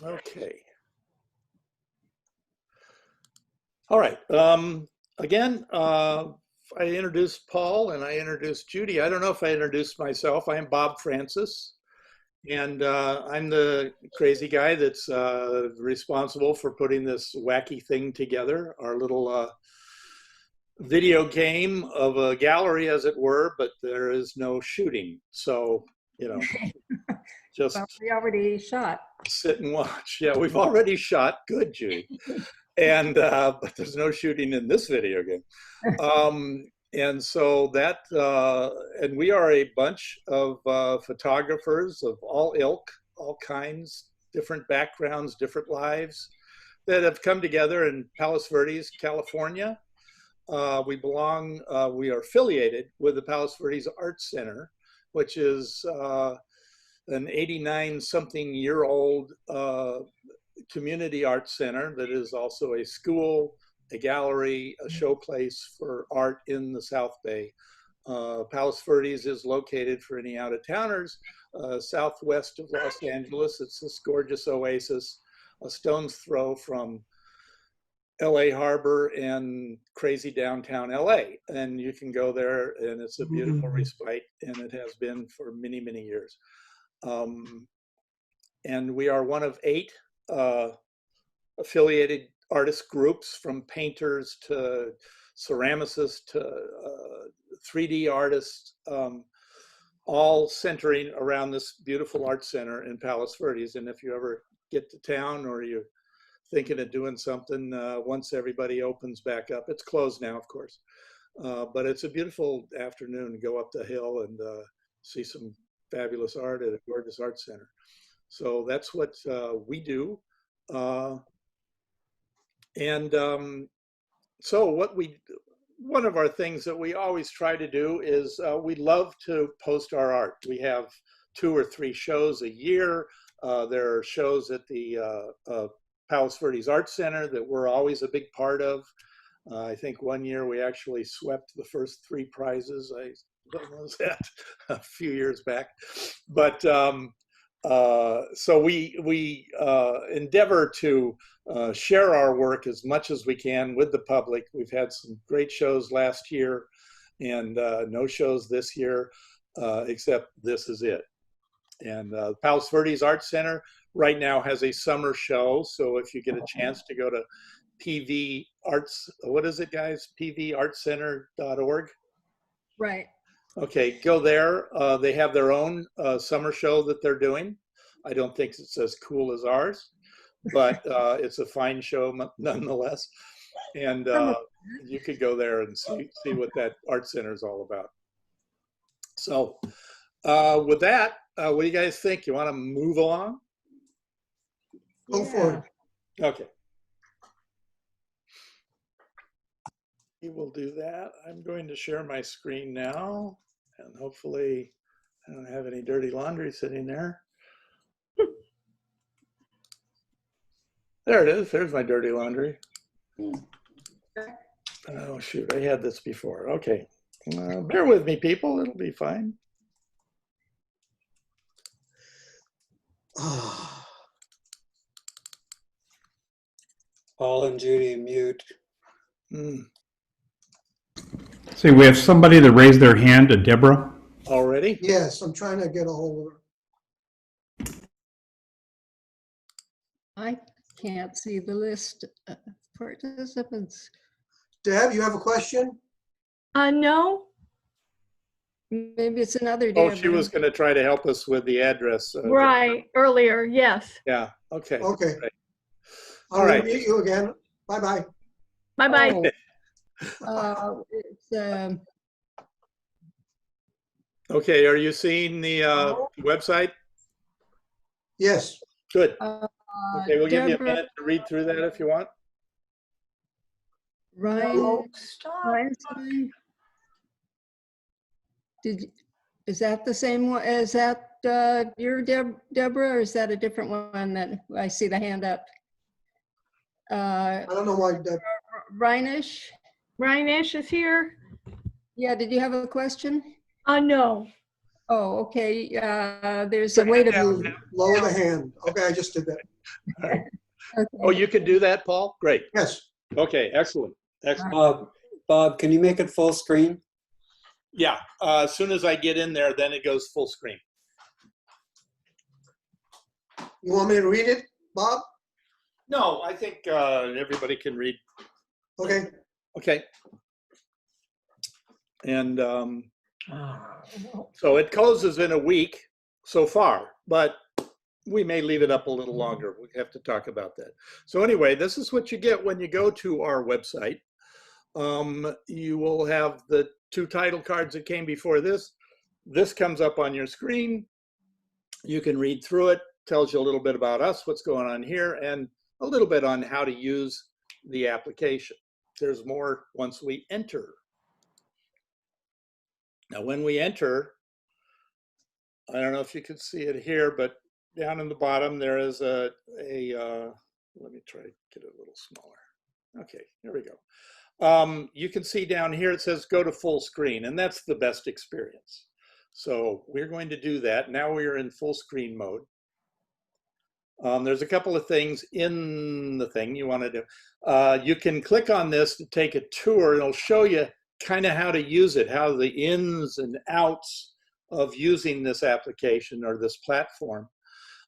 Okay. All right. Again, I introduced Paul and I introduced Judy. I don't know if I introduced myself. I am Bob Francis, and I'm the crazy guy that's responsible for putting this wacky thing together, our little video game of a gallery, as it were, but there is no shooting. So, you know, Well, just we already shot. sit and watch. Yeah, we've already shot. Good, Judy. And but there's no shooting in this video game. And so that and we are a bunch of photographers of all ilk, all kinds, different backgrounds, different lives that have come together in Palos Verdes, California. We are affiliated with the Palos Verdes Arts Center, which is an 89 something year old community arts center that is also a school, a gallery, a showplace for art in the South Bay. Palos Verdes is located, for any out-of-towners, southwest of Los Angeles. It's this gorgeous oasis, a stone's throw from LA Harbor and crazy downtown LA. And you can go there and it's a beautiful respite, and it has been for many, many years. And we are one of 8 affiliated artist groups, from painters to ceramicists to 3D artists, all centering around this beautiful art center in Palos Verdes. And if you ever get to town or you're thinking of doing something, once everybody opens back up, it's closed now, of course, but it's a beautiful afternoon to go up the hill and see some fabulous art at a gorgeous art center. So that's what we do. So one of our things that we always try to do is we love to post our art. We have 2 or 3 shows a year. There are shows at the Palos Verdes Art Center that we're always a big part of. I think one year we actually swept the first 3 prizes. I don't know that a few years back, but so we endeavor to share our work as much as we can with the public. We've had some great shows last year, and no shows this year, except This Is It. And Palos Verdes Art Center right now has a summer show. So if you get a chance to go to PV Arts, what is it, guys? pvartcenter.org. Right. Okay, go there. They have their own summer show that they're doing. I don't think it's as cool as ours, but it's a fine show nonetheless. And you could go there and see what that art center is all about. So with that, what do you guys think? You want to move along? Go for it. Okay. We will do that. I'm going to share my screen now, and hopefully I don't have any dirty laundry sitting there. There it is. There's my dirty laundry. Oh, shoot. I had this before. Okay. Bear with me, people. It'll be fine. Paul and Judy, mute. See, we have somebody that raised their hand, Deborah. Already? Yes, I'm trying to get a hold of her. I can't see the list of participants. Deb, you have a question? No. Maybe it's another Oh, Deborah. she was going to try to help us with the address. Right, earlier, yes. Yeah, okay. Okay. Right. I'll All right. meet you again. Bye-bye. Bye-bye. It's Okay, are you seeing the website? Yes. Good. Okay, we'll give you a Deborah minute to read through that if you want. Ryan. Stop. Ryan, is that the same one? Is that your Deborah, or is that a different one that I see the hand up? I don't know why Deb. Reinish? Ryan Ash is here. Yeah, did you have a question? No. Oh, okay. There's a way to move. Lower the hand. Okay, I just did that. Oh, Okay. you can do that, Paul? Great. Yes. Okay, excellent. Excellent. Bob, can you make it full screen? Yeah, as soon as I get in there, then it goes full screen. You want me to read it, Bob? No, I think everybody can read. Okay. Okay. And so it closes in a week so far, but we may leave it up a little longer. We have to talk about that. So anyway, this is what you get when you go to our website. You will have the 2 title cards that came before this. This comes up on your screen. You can read through it, tells you a little bit about us, what's going on here, and a little bit on how to use the application. There's more once we enter. Now, when we enter, I don't know if you can see it here, but down in the bottom, there is let me try to get it a little smaller. Okay, here we go. You can see down here, it says go to full screen, and that's the best experience. So we're going to do that. Now we are in full screen mode. There's a couple of things in the thing you want to do. You can click on this to take a tour, and it'll show you kind of how to use it, how the ins and outs of using this application or this platform.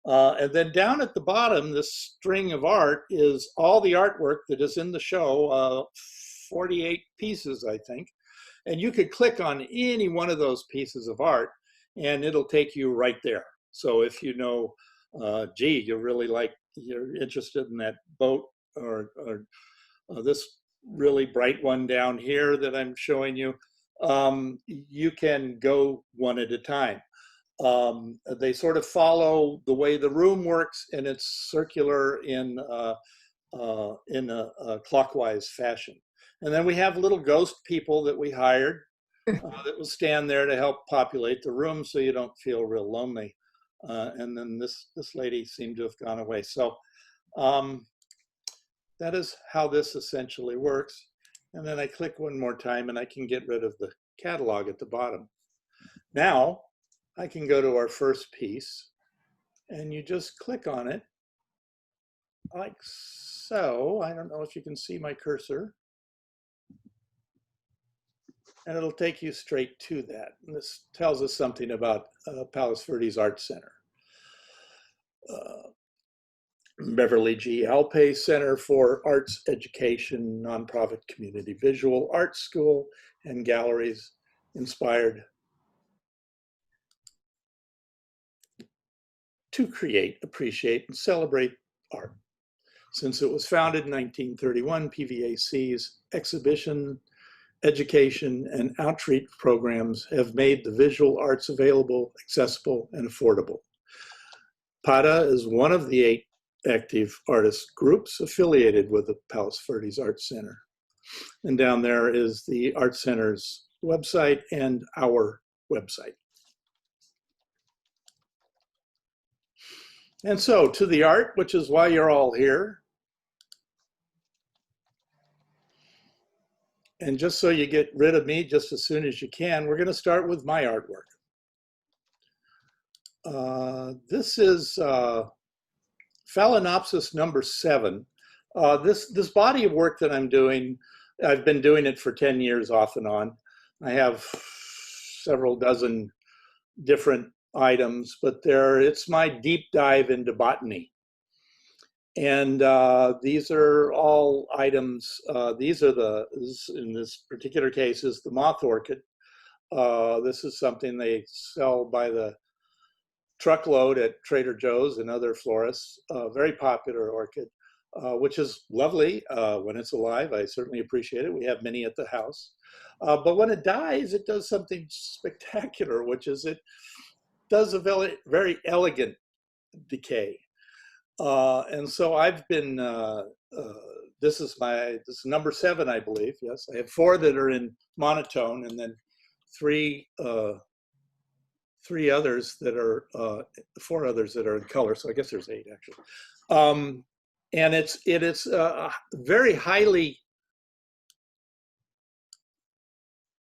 And then down at the bottom, this string of art is all the artwork that is in the show, 48 pieces, I think. And you could click on any one of those pieces of art, and it'll take you right there. So if you know, gee, you're interested in that boat or this really bright one down here that I'm showing you, you can go one at a time. They sort of follow the way the room works, and it's circular in a clockwise fashion. And then we have little ghost people that we hired that will stand there to help populate the room so you don't feel real lonely. And then this lady seemed to have gone away. So that is how this essentially works. And then I click one more time and I can get rid of the catalog at the bottom. Now I can go to our first piece, and you just click on it like so. I don't know if you can see my cursor. And it'll take you straight to that. And this tells us something about Palos Verdes Art Center. Beverly G. Alpay Center for Arts Education, nonprofit community visual arts school and galleries inspired to create, appreciate, and celebrate art. Since it was founded in 1931, PVAC's exhibition, education, and outreach programs have made the visual arts available, accessible, and affordable. PADA is one of the 8 active artist groups affiliated with the Palos Verdes Art Center. And down there is the Art Center's website and our website. And so to the art, which is why you're all here. And just so you get rid of me just as soon as you can, we're going to start with my artwork. This is Phalaenopsis number 7. This body of work that I'm doing, I've been doing it for 10 years off and on. I have several dozen different items, but it's my deep dive into botany. And these are all items. These are in this particular case, is the moth orchid. This is something they sell by the truckload at Trader Joe's and other florists. Very popular orchid, which is lovely when it's alive. I certainly appreciate it. We have many at the house. But when it dies, it does something spectacular, which is it does a very, very elegant decay. And so I've been, this is number 7, I believe. Yes, I have 4 that are in monotone, and then 3 others that are, 4 others that are in color. So I guess there's 8 actually. And it is very highly,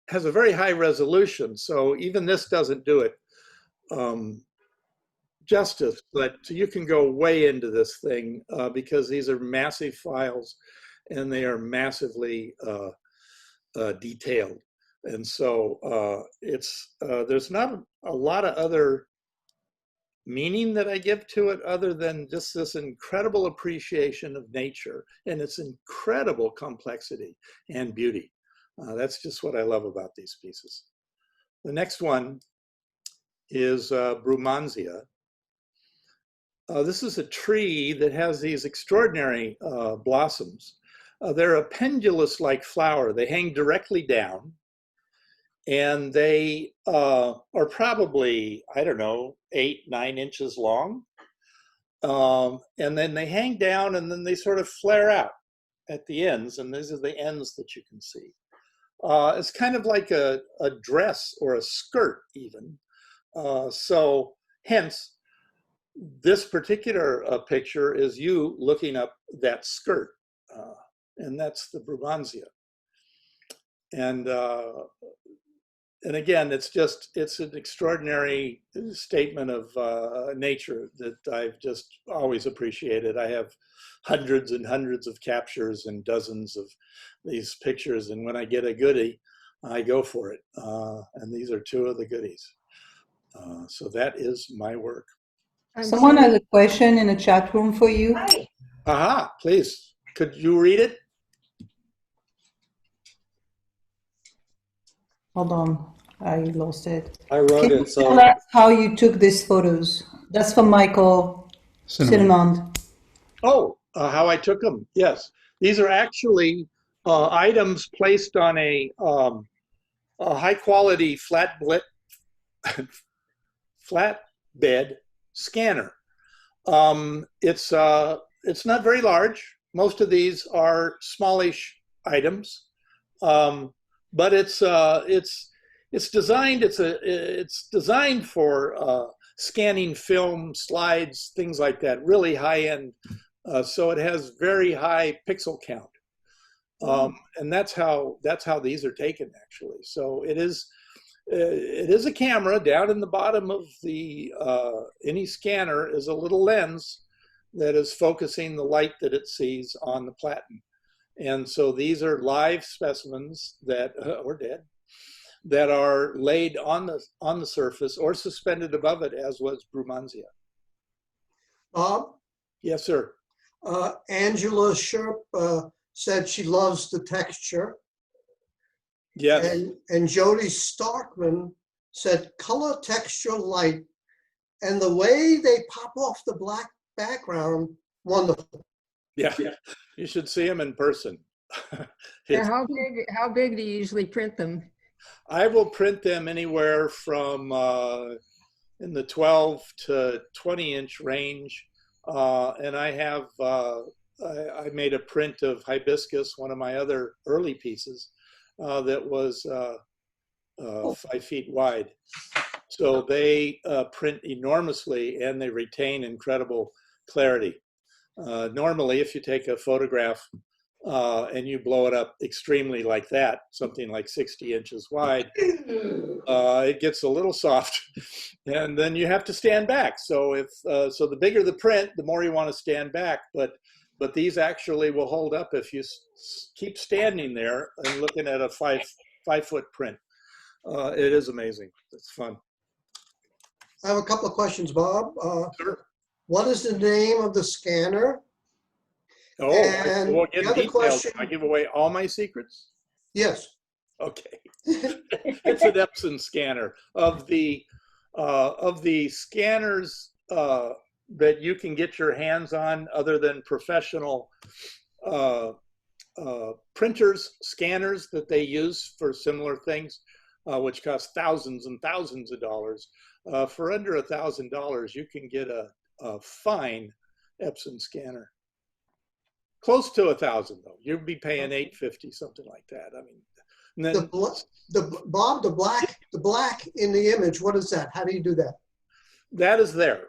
has a very high resolution. So even this doesn't do it justice, but you can go way into this thing because these are massive files and they are massively detailed. And so there's not a lot of other meaning that I give to it other than just this incredible appreciation of nature and its incredible complexity and beauty. That's just what I love about these pieces. The next one is Brumansia. This is a tree that has these extraordinary blossoms. They're a pendulous-like flower. They hang directly down, and they are probably, I don't know, 8, 9 inches long. And then they hang down, and then they sort of flare out at the ends, and these are the ends that you can see. It's kind of like a dress or a skirt even. So hence, this particular picture is you looking up that skirt, and that's the Brumansia. And again, it's an extraordinary statement of nature that I've just always appreciated. I have hundreds and hundreds of captures and dozens of these pictures, and when I get a goodie, I go for it. And these are 2 of the goodies. So that is my work. Someone has a question in the chat room for you. Aha, please. Could you read it? Hold on, I lost it. I wrote Can you it, so tell us how you took these photos? That's from Michael Cinnamon. Oh, how I took them. Yes. These are actually items placed on a high quality flatbed scanner. It's not very large. Most of these are smallish items, but it's designed for scanning film, slides, things like that. Really high end. So it has very high pixel count, and that's how these are taken actually. So it is a camera. Down in the bottom of the any scanner is a little lens that is focusing the light that it sees on the platen. And so these are live specimens that or dead that are laid on the surface or suspended above it, as was Brumansia. Bob, Yes, sir. Angela Sherp said she loves the texture. Yes. And Jody Starkman said color, texture, light, and the way they pop off the black background, wonderful. Yeah. You should see them in person. Yeah, how big do you usually print them? I will print them anywhere from in the 12 to 20 inch range. And I have, I made a print of Hibiscus, one of my other early pieces, that was 5 feet wide. So they print enormously and they retain incredible clarity. Normally, if you take a photograph and you blow it up extremely like that, something like 60 inches wide, it gets a little soft, and then you have to stand back. So so the bigger the print, the more you want to stand back. But these actually will hold up if you keep standing there and looking at a 5 foot print. It is amazing. It's fun. I have a couple of questions, Bob. Sure. What is the name of the scanner? Oh, And I won't get the other details. question- I give away all my secrets? Yes. Okay. It's an Epson scanner. Of the scanners that you can get your hands on other than professional printers, scanners that they use for similar things, which cost thousands and thousands of dollars. For under $1,000, you can get a fine Epson scanner. Close to 1,000 though. You'd be paying $850, something like that. I mean, and then, Bob, the black in the image, what is that? How do you do that? that is there.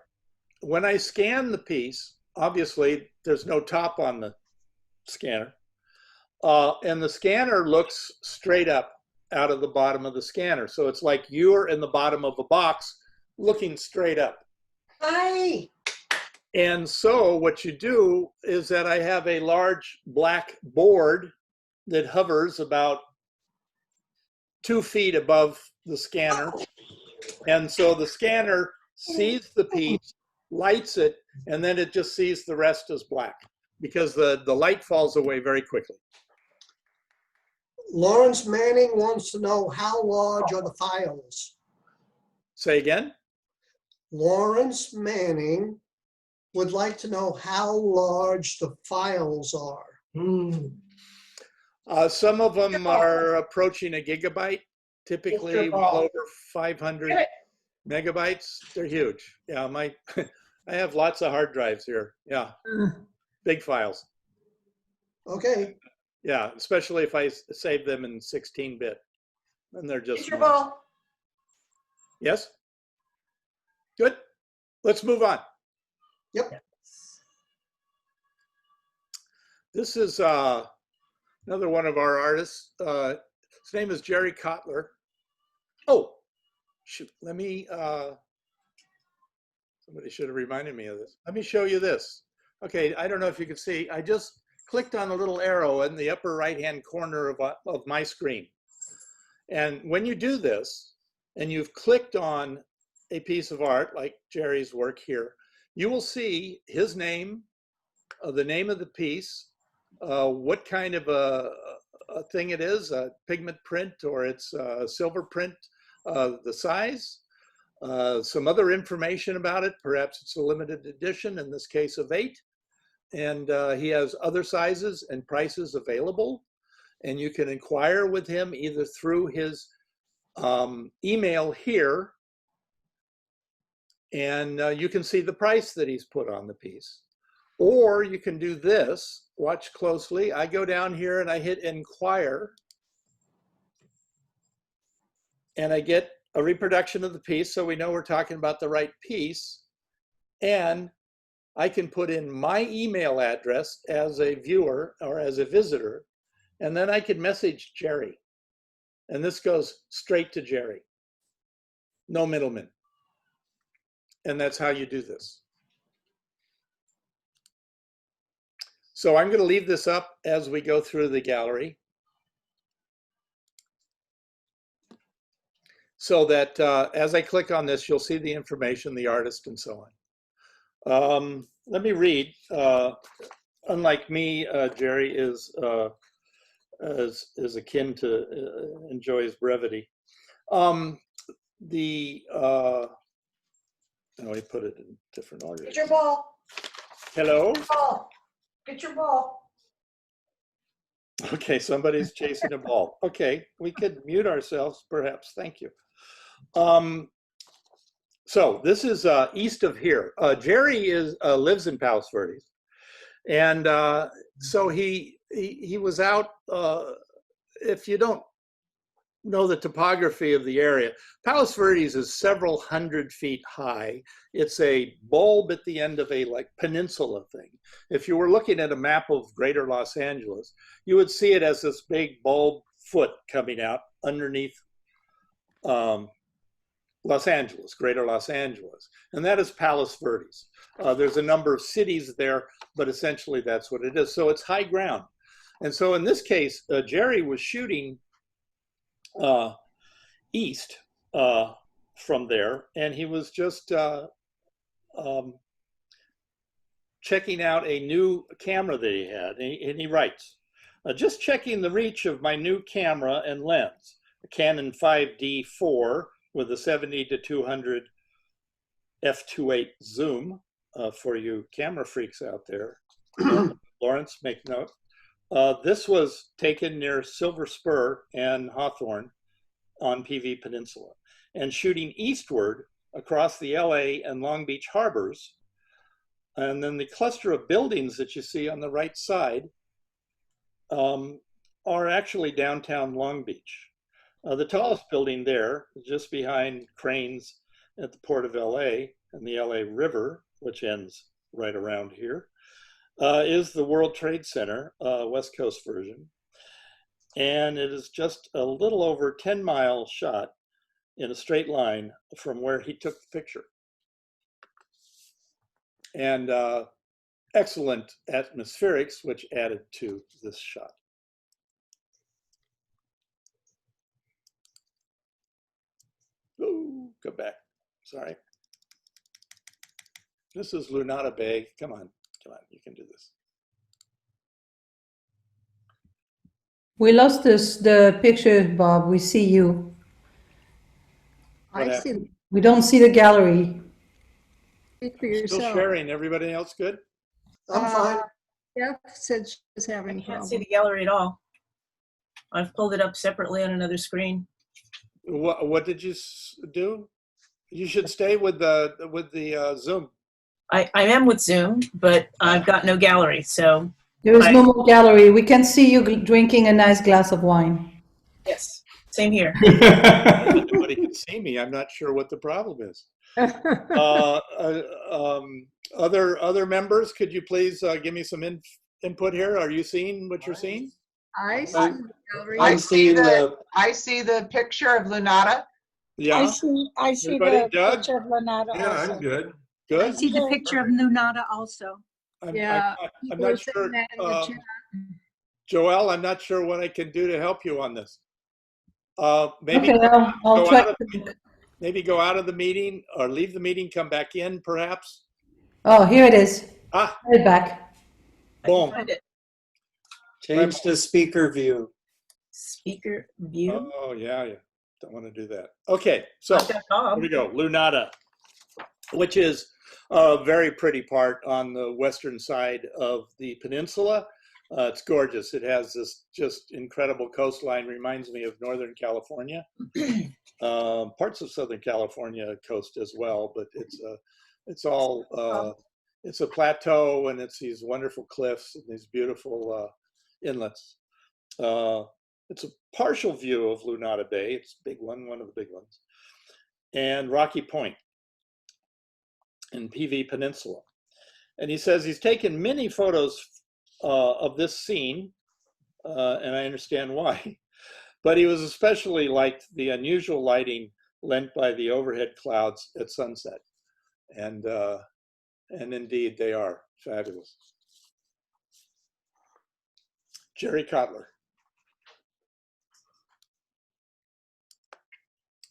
When I scan the piece, obviously there's no top on the scanner, and the scanner looks straight up out of the bottom of the scanner. So it's like you're in the bottom of a box looking straight up. Hi. And so what you do is that I have a large black board that hovers about 2 feet above the scanner. And so the scanner sees the piece, lights it, and then it just sees the rest as black because the light falls away very quickly. Lawrence Manning wants to know how large are the files? Say again? Lawrence Manning would like to know how large the files are. Some of them are approaching a gigabyte, typically well over 500 megabytes. They're huge. Yeah, I have lots of hard drives here. Yeah, big files. Okay. Yeah, especially if I save them in 16-bit. And they're just Get your ball. Yes? Good. Let's move on. Yep. This is another one of our artists. His name is Jerry Kotler. Oh, shoot. Let me, somebody should have reminded me of this. Let me show you this. Okay, I don't know if you can see. I just clicked on a little arrow in the upper right-hand corner of my screen. And when you do this, and you've clicked on a piece of art, like Jerry's work here, you will see his name, the name of the piece, what kind of a thing it is, a pigment print or it's a silver print, the size, some other information about it. Perhaps it's a limited edition, in this case of 8. And he has other sizes and prices available. And you can inquire with him either through his email here, and you can see the price that he's put on the piece. Or you can do this, watch closely. I go down here and I hit inquire, and I get a reproduction of the piece, so we know we're talking about the right piece. And I can put in my email address as a viewer or as a visitor, and then I can message Jerry. And this goes straight to Jerry. No middleman. And that's how you do this. So I'm going to leave this up as we go through the gallery, so that as I click on this, you'll see the information, the artist, and so on. Let me read. Unlike me, Jerry is akin to enjoys brevity. Let me put it in different order. Get your ball. Hello? Ball. Get your ball. Okay, somebody's chasing a ball. Okay, we could mute ourselves, perhaps. Thank you. So this is east of here. Jerry lives in Palos Verdes, and so he was out. If you don't know the topography of the area, Palos Verdes is several hundred feet high. It's a bulb at the end of a peninsula thing. If you were looking at a map of Greater Los Angeles, you would see it as this big bulb foot coming out underneath Los Angeles, Greater Los Angeles, and that is Palos Verdes. There's a number of cities there, but essentially that's what it is. So it's high ground. And so in this case, Jerry was shooting east from there, and he was just checking out a new camera that he had, and he writes, just checking the reach of my new camera and lens, a Canon 5D4 with a 70-200 f2.8 zoom for you camera freaks out there. Lawrence, make note. This was taken near Silver Spur and Hawthorne on PV Peninsula, and shooting eastward across the LA and Long Beach harbors. And then the cluster of buildings that you see on the right side are actually downtown Long Beach. The tallest building there, just behind cranes at the Port of LA and the LA River, which ends right around here, is the World Trade Center, West Coast version. And it is just a little over 10-mile shot in a straight line from where he took the picture. And excellent atmospherics, which added to this shot. Ooh, go back. Sorry. This is Lunata Bay. Come on, you can do this. We lost the picture, Bob. We see you. I What see. We don't see the gallery. Speak for Still yourself. sharing. Everybody else good? I'm fine. Jeff said she was I having can't see problems. the gallery at all. I've pulled it up separately on another screen. What did you do? You should stay with the Zoom. I am with Zoom, but I've got no gallery, so There is no more gallery. We can see you drinking a nice glass of wine. yes, same here. Nobody can see me. I'm not sure what the problem is. Other members, could you please give me some input here? Are you seeing what you're seeing? I see the gallery. I'm seeing the, I see the picture of Lunata. Yeah. I see Everybody, the Doug? picture of Lanata also. good. I Good. see the picture of Lunata also. Yeah, I'm people are not saying sure. that in the chat. Joelle, I'm not sure what I can do to help you on this. Maybe Okay, I'll go try. out of, maybe go out of the meeting or leave the meeting, come back in perhaps. Oh, here it is. Ah, Right back. I can boom. find it. change to speaker view. Speaker view. Oh, yeah. Don't want to do that. Okay, so I've got Bob. here we go. Lunata, which is a very pretty part on the western side of the peninsula. It's gorgeous. It has this just incredible coastline. Reminds me of Northern California. Parts of Southern California coast as well, but it's a plateau, and it's these wonderful cliffs and these beautiful inlets. It's a partial view of Lunata Bay. It's a big one of the big ones, and Rocky Point in PV Peninsula. And he says he's taken many photos of this scene, and I understand why, but he was especially liked the unusual lighting lent by the overhead clouds at sunset. And indeed, they are fabulous. Jerry Kotler.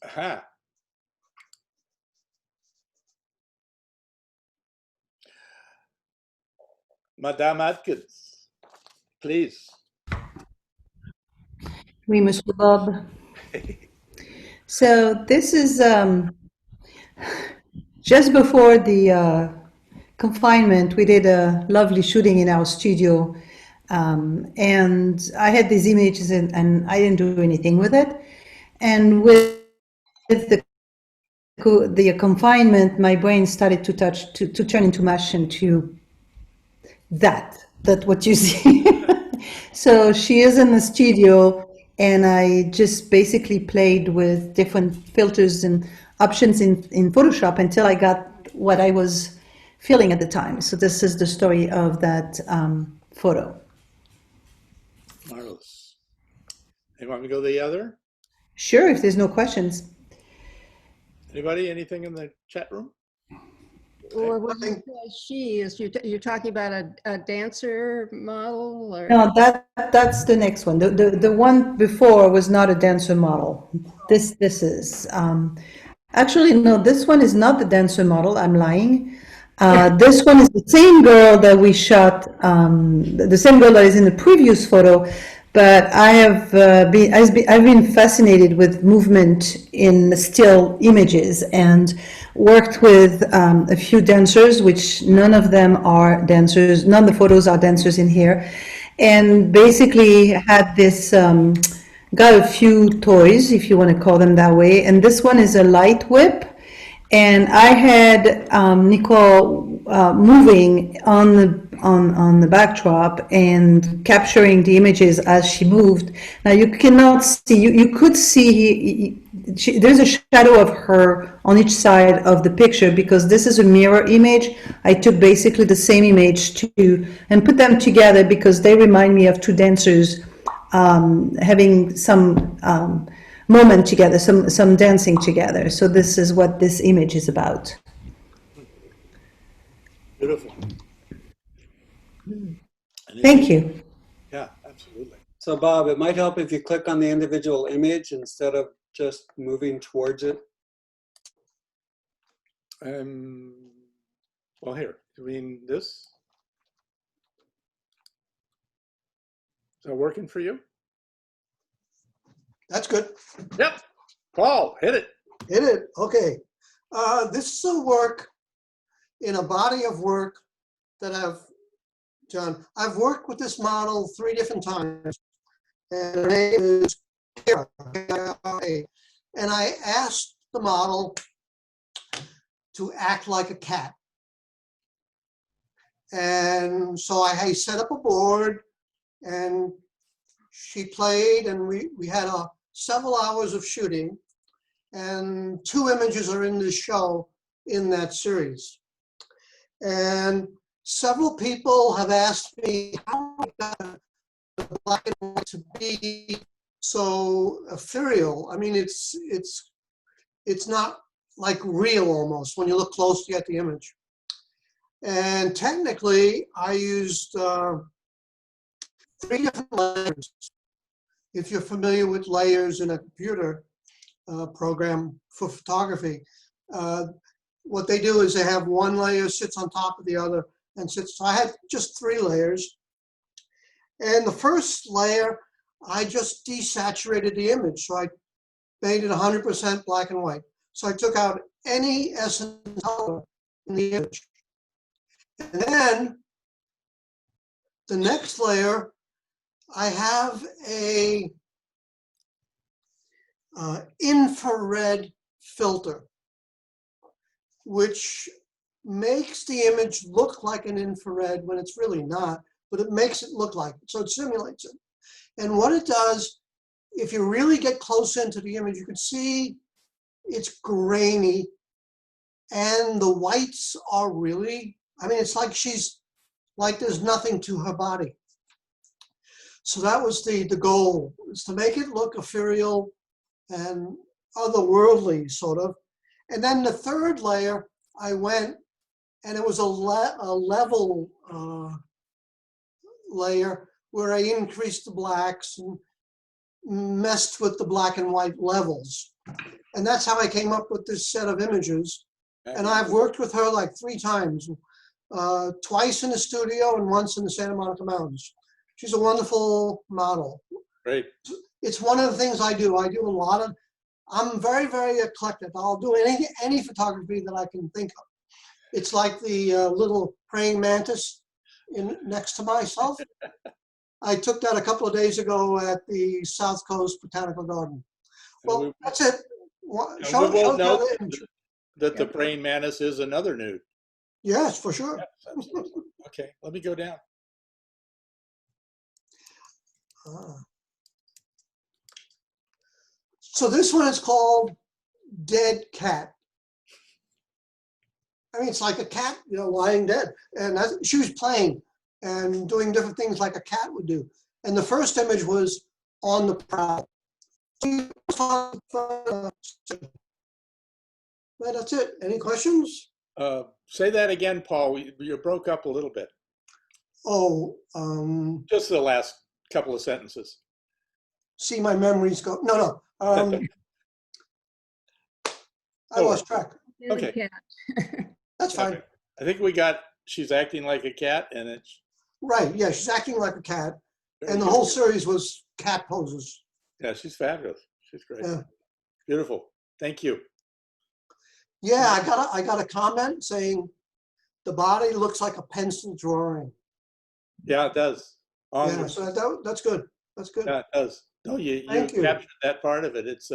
Aha. Madame Atkins, please. Oui, Monsieur Bob. So this is just before the confinement. We did a lovely shooting in our studio, and I had these images, and I didn't do anything with it. And with the confinement, my brain started to turn into mush and to that what you see. So she is in the studio, and I just basically played with different filters and options in Photoshop until I got what I was feeling at the time. So this is the story of that photo. Marvelous. You want me to go the other? Sure, if there's no questions. Anybody? Anything in the chat room? Or when you say she, is you're talking about a dancer model or? No, that's the next one. The one before was not a dancer model. This is actually no. This one is not the dancer model. I'm lying. This one is the same girl that we shot. The same girl that is in the previous photo. But I've been fascinated with movement in still images and worked with a few dancers, which none of them are dancers. None of the photos are dancers in here. And basically had this, got a few toys, if you want to call them that way. And this one is a light whip. And I had Nicole moving on the backdrop and capturing the images as she moved. Now you cannot see, you could see, there's a shadow of her on each side of the picture because this is a mirror image. I took basically the same image and put them together because they remind me of two dancers having some moment together, some dancing together. So this is what this image is about. Beautiful. Thank you. Yeah, absolutely. So Bob, it might help if you click on the individual image instead of just moving towards it. Well, here, you mean this? Is that working for you? That's good. Yep. Paul, hit it. Hit it. Okay. This is a work in a body of work that I've done. I've worked with this model 3 different times. And her name is Kira, K-I-R-A. And I asked the model to act like a cat. And so I set up a board and she played, and we had several hours of shooting, and 2 images are in the show in that series. And several people have asked me how I got the black and white to be so ethereal. I mean, it's not like real almost when you look closely at the image. And technically, I used 3 different layers. If you're familiar with layers in a computer program for photography, what they do is they have one layer sits on top of the other and sits. So I had just 3 layers. And the first layer, I just desaturated the image. So I made it 100% black and white. So I took out any essence color in the image. And then the next layer, I have a infrared filter, which makes the image look like an infrared when it's really not, but it makes it look like it. So it simulates it. And what it does, if you really get close into the image, you can see it's grainy and the whites are really, I mean, it's like there's nothing to her body. So that was the goal, is to make it look ethereal and otherworldly, sort of. And then the third layer, I went, and it was a level layer where I increased the blacks and messed with the black and white levels. And that's how I came up with this set of images. And I've worked with her like 3 times, twice in the studio and once in the Santa Monica Mountains. She's a wonderful model. Great. It's one of the things I do. I do a lot of, I'm very, very eclectic. I'll do any photography that I can think of. It's like the little praying mantis next to myself. I took that a couple of days ago at the South Coast Botanical Garden. Well, that's it. Show the other image. That the praying mantis is another nude. Yes, for sure. Yes, absolutely. Okay, let me go down. So this one is called Dead Cat. I mean, it's like a cat, lying dead. And she was playing and doing different things like a cat would do. And the first image was on the prowl. Well, that's it. Any questions? Say that again, Paul. You broke up a little bit. Oh, just the last couple of sentences. See, my memories go. No. I lost track. Okay. That's fine. Okay. I think she's acting like a cat, and it's right. Yeah, she's acting like a cat, and the whole series was cat poses. Yeah, she's fabulous. She's great. Yeah. Beautiful. Thank you. Yeah, I got a comment saying the body looks like a pencil drawing. Yeah, it does. Yeah, so that's good. That's good. Yeah, it does. No, you captured that part of it. It's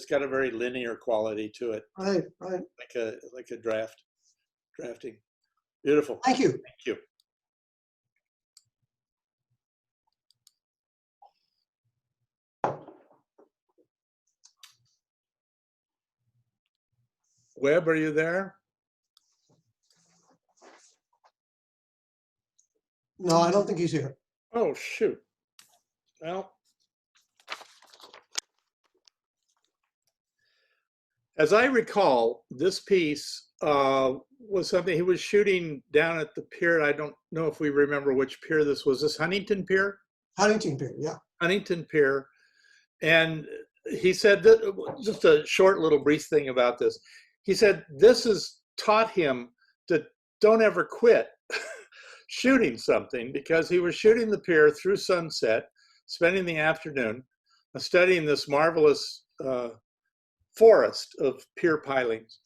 got a very linear quality to it. Right. Like a drafting. Beautiful. Thank you. Thank you. Webb, are you there? No, I don't think he's here. Oh, shoot. Well, as I recall, this piece was something he was shooting down at the pier. I don't know if we remember which pier this was. This Huntington Pier? Huntington Pier, yeah. Huntington Pier. And he said, that, just a short little brief thing about this. He said, this has taught him to don't ever quit shooting something, because he was shooting the pier through sunset, spending the afternoon studying this marvelous forest of pier pilings.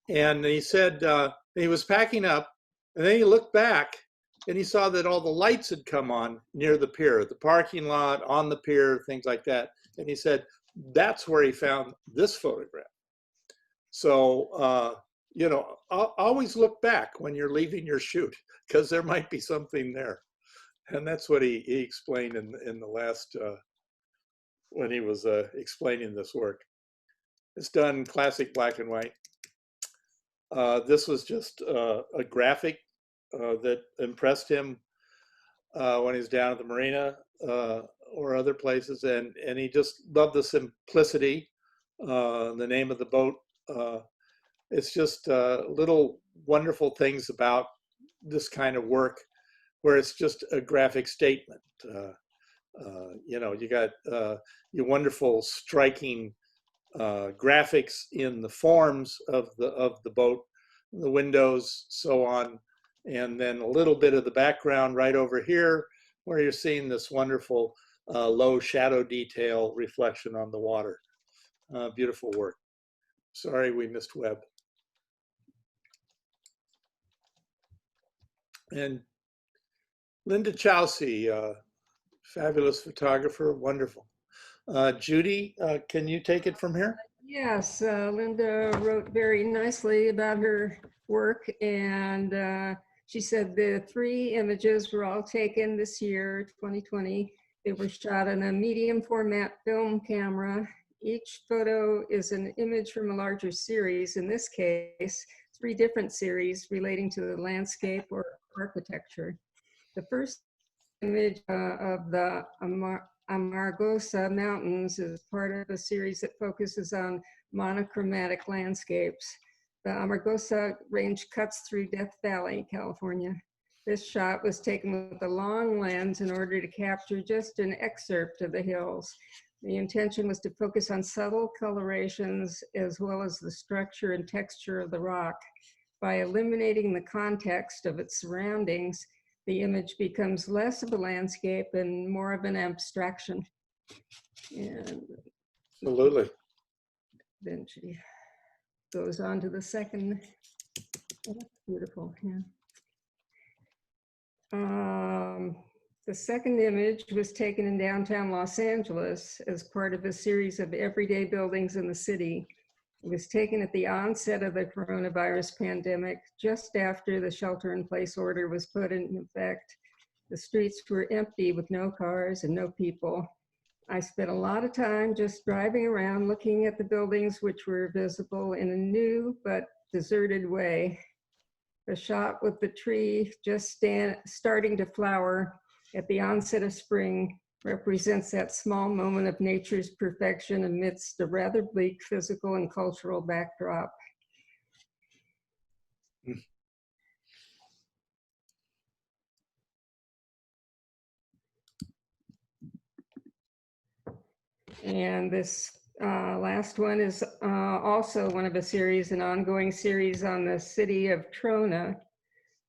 And he said he was packing up, and then he looked back and he saw that all the lights had come on near the pier, the parking lot, on the pier, things like that. And he said, that's where he found this photograph. So, you know, always look back when you're leaving your shoot, because there might be something there. And that's what he explained in the last, when he was explaining this work. It's done classic black and white. This was just a graphic that impressed him when he was down at the marina or other places, and he just loved the simplicity, the name of the boat. It's just little wonderful things about this kind of work where it's just a graphic statement. You know, you got your wonderful, striking graphics in the forms of the boat, the windows, so on, and then a little bit of the background right over here, where you're seeing this wonderful low shadow detail reflection on the water. Beautiful work. Sorry we missed Webb. And Linda Chowsey, fabulous photographer, wonderful. Judy, can you take it from here? Yes, Linda wrote very nicely about her work, and she said the 3 images were all taken this year, 2020. They were shot on a medium format film camera. Each photo is an image from a larger series, in this case, 3 different series relating to the landscape or architecture. The first image of the Amargosa Mountains is part of a series that focuses on monochromatic landscapes. The Amargosa Range cuts through Death Valley, California. This shot was taken with a long lens in order to capture just an excerpt of the hills. The intention was to focus on subtle colorations as well as the structure and texture of the rock. By eliminating the context of its surroundings, the image becomes less of a landscape and more of an abstraction. And Absolutely. then she goes on to the second. Oh, that's beautiful, yeah. The second image was taken in downtown Los Angeles as part of a series of everyday buildings in the city. It was taken at the onset of the coronavirus pandemic, just after the shelter-in-place order was put in effect. The streets were empty with no cars and no people. I spent a lot of time just driving around looking at the buildings which were visible in a new but deserted way. The shot with the tree just starting to flower at the onset of spring represents that small moment of nature's perfection amidst a rather bleak physical and cultural backdrop. And this last one is also one of a series, an ongoing series on the city of Trona.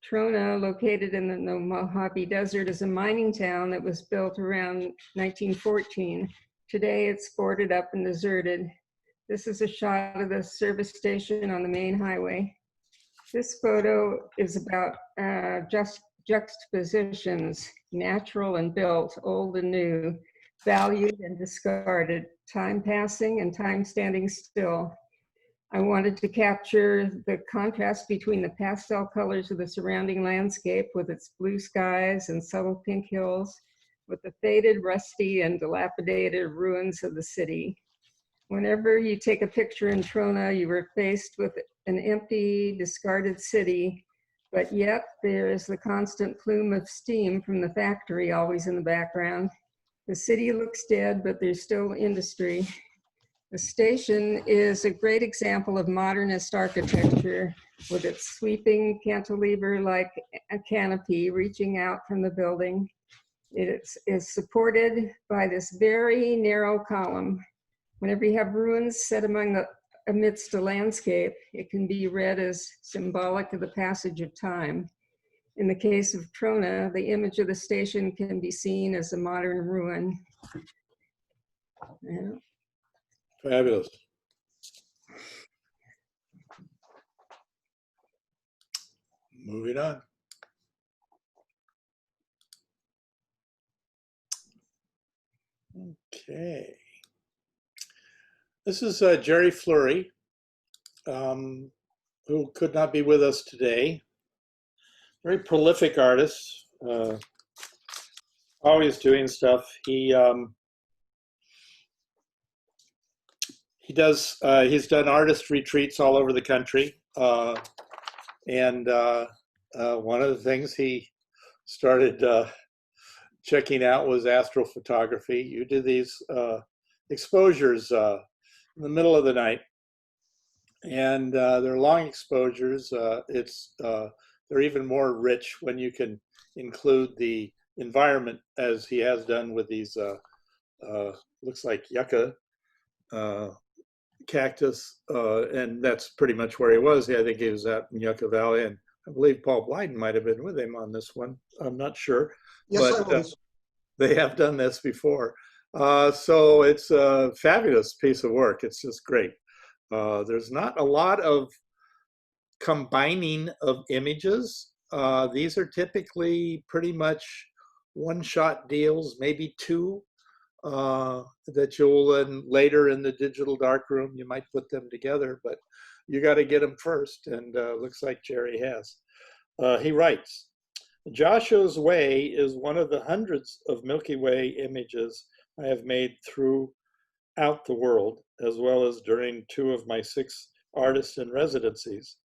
Trona, located in the Mojave Desert, is a mining town that was built around 1914. Today it's boarded up and deserted. This is a shot of the service station on the main highway. This photo is about just juxtapositions, natural and built, old and new, valued and discarded, time passing and time standing still. I wanted to capture the contrast between the pastel colors of the surrounding landscape with its blue skies and subtle pink hills, with the faded, rusty, and dilapidated ruins of the city. Whenever you take a picture in Trona, you are faced with an empty, discarded city, but yet there is the constant plume of steam from the factory always in the background. The city looks dead, but there's still industry. The station is a great example of modernist architecture with its sweeping cantilever-like a canopy reaching out from the building. It is supported by this very narrow column. Whenever you have ruins set amidst a landscape, it can be read as symbolic of the passage of time. In the case of Trona, the image of the station can be seen as a modern ruin. Yeah. Fabulous. Moving on. Okay. This is Jerry Fleury, who could not be with us today. Very prolific artist, always doing stuff. He's done artist retreats all over the country. And one of the things he started checking out was astrophotography. You do these exposures in the middle of the night, and they're long exposures. They're even more rich when you can include the environment, as he has done with these looks like yucca cactus, and that's pretty much where he was. I think he was out in Yucca Valley, and I believe Paul Blyden might have been with him on this one. I'm not sure. Yes, but I was. they have done this before. So it's a fabulous piece of work. It's just great. There's not a lot of combining of images. These are typically pretty much one-shot deals, maybe two, that you'll then later in the digital darkroom, you might put them together, but you got to get them first, and looks like Jerry has. He writes, Joshua's Way is one of the hundreds of Milky Way images I have made throughout the world, as well as during 2 of my 6 artists in residencies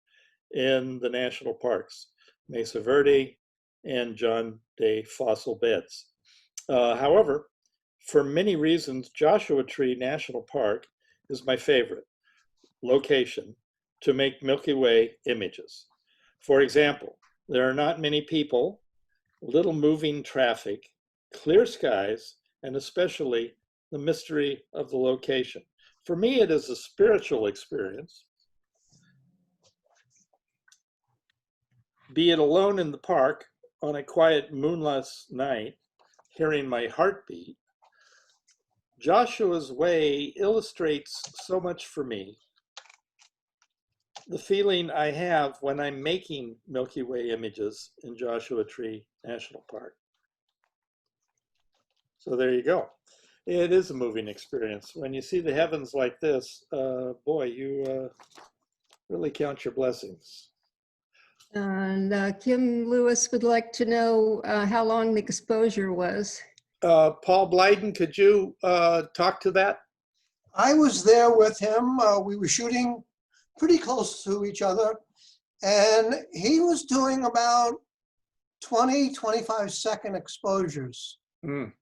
in the national parks, Mesa Verde and John Day Fossil Beds. However, for many reasons, Joshua Tree National Park is my favorite location to make Milky Way images. For example, there are not many people, little moving traffic, clear skies, and especially the mystery of the location. For me, it is a spiritual experience. Be it alone in the park on a quiet moonless night, hearing my heartbeat, Joshua's Way illustrates so much for me. The feeling I have when I'm making Milky Way images in Joshua Tree National Park. So there you go. It is a moving experience. When you see the heavens like this, boy, you really count your blessings. And Kim Lewis would like to know how long the exposure was. Paul Blyden, could you talk to that? I was there with him. We were shooting pretty close to each other, and he was doing about 20, 25-second exposures. Mm.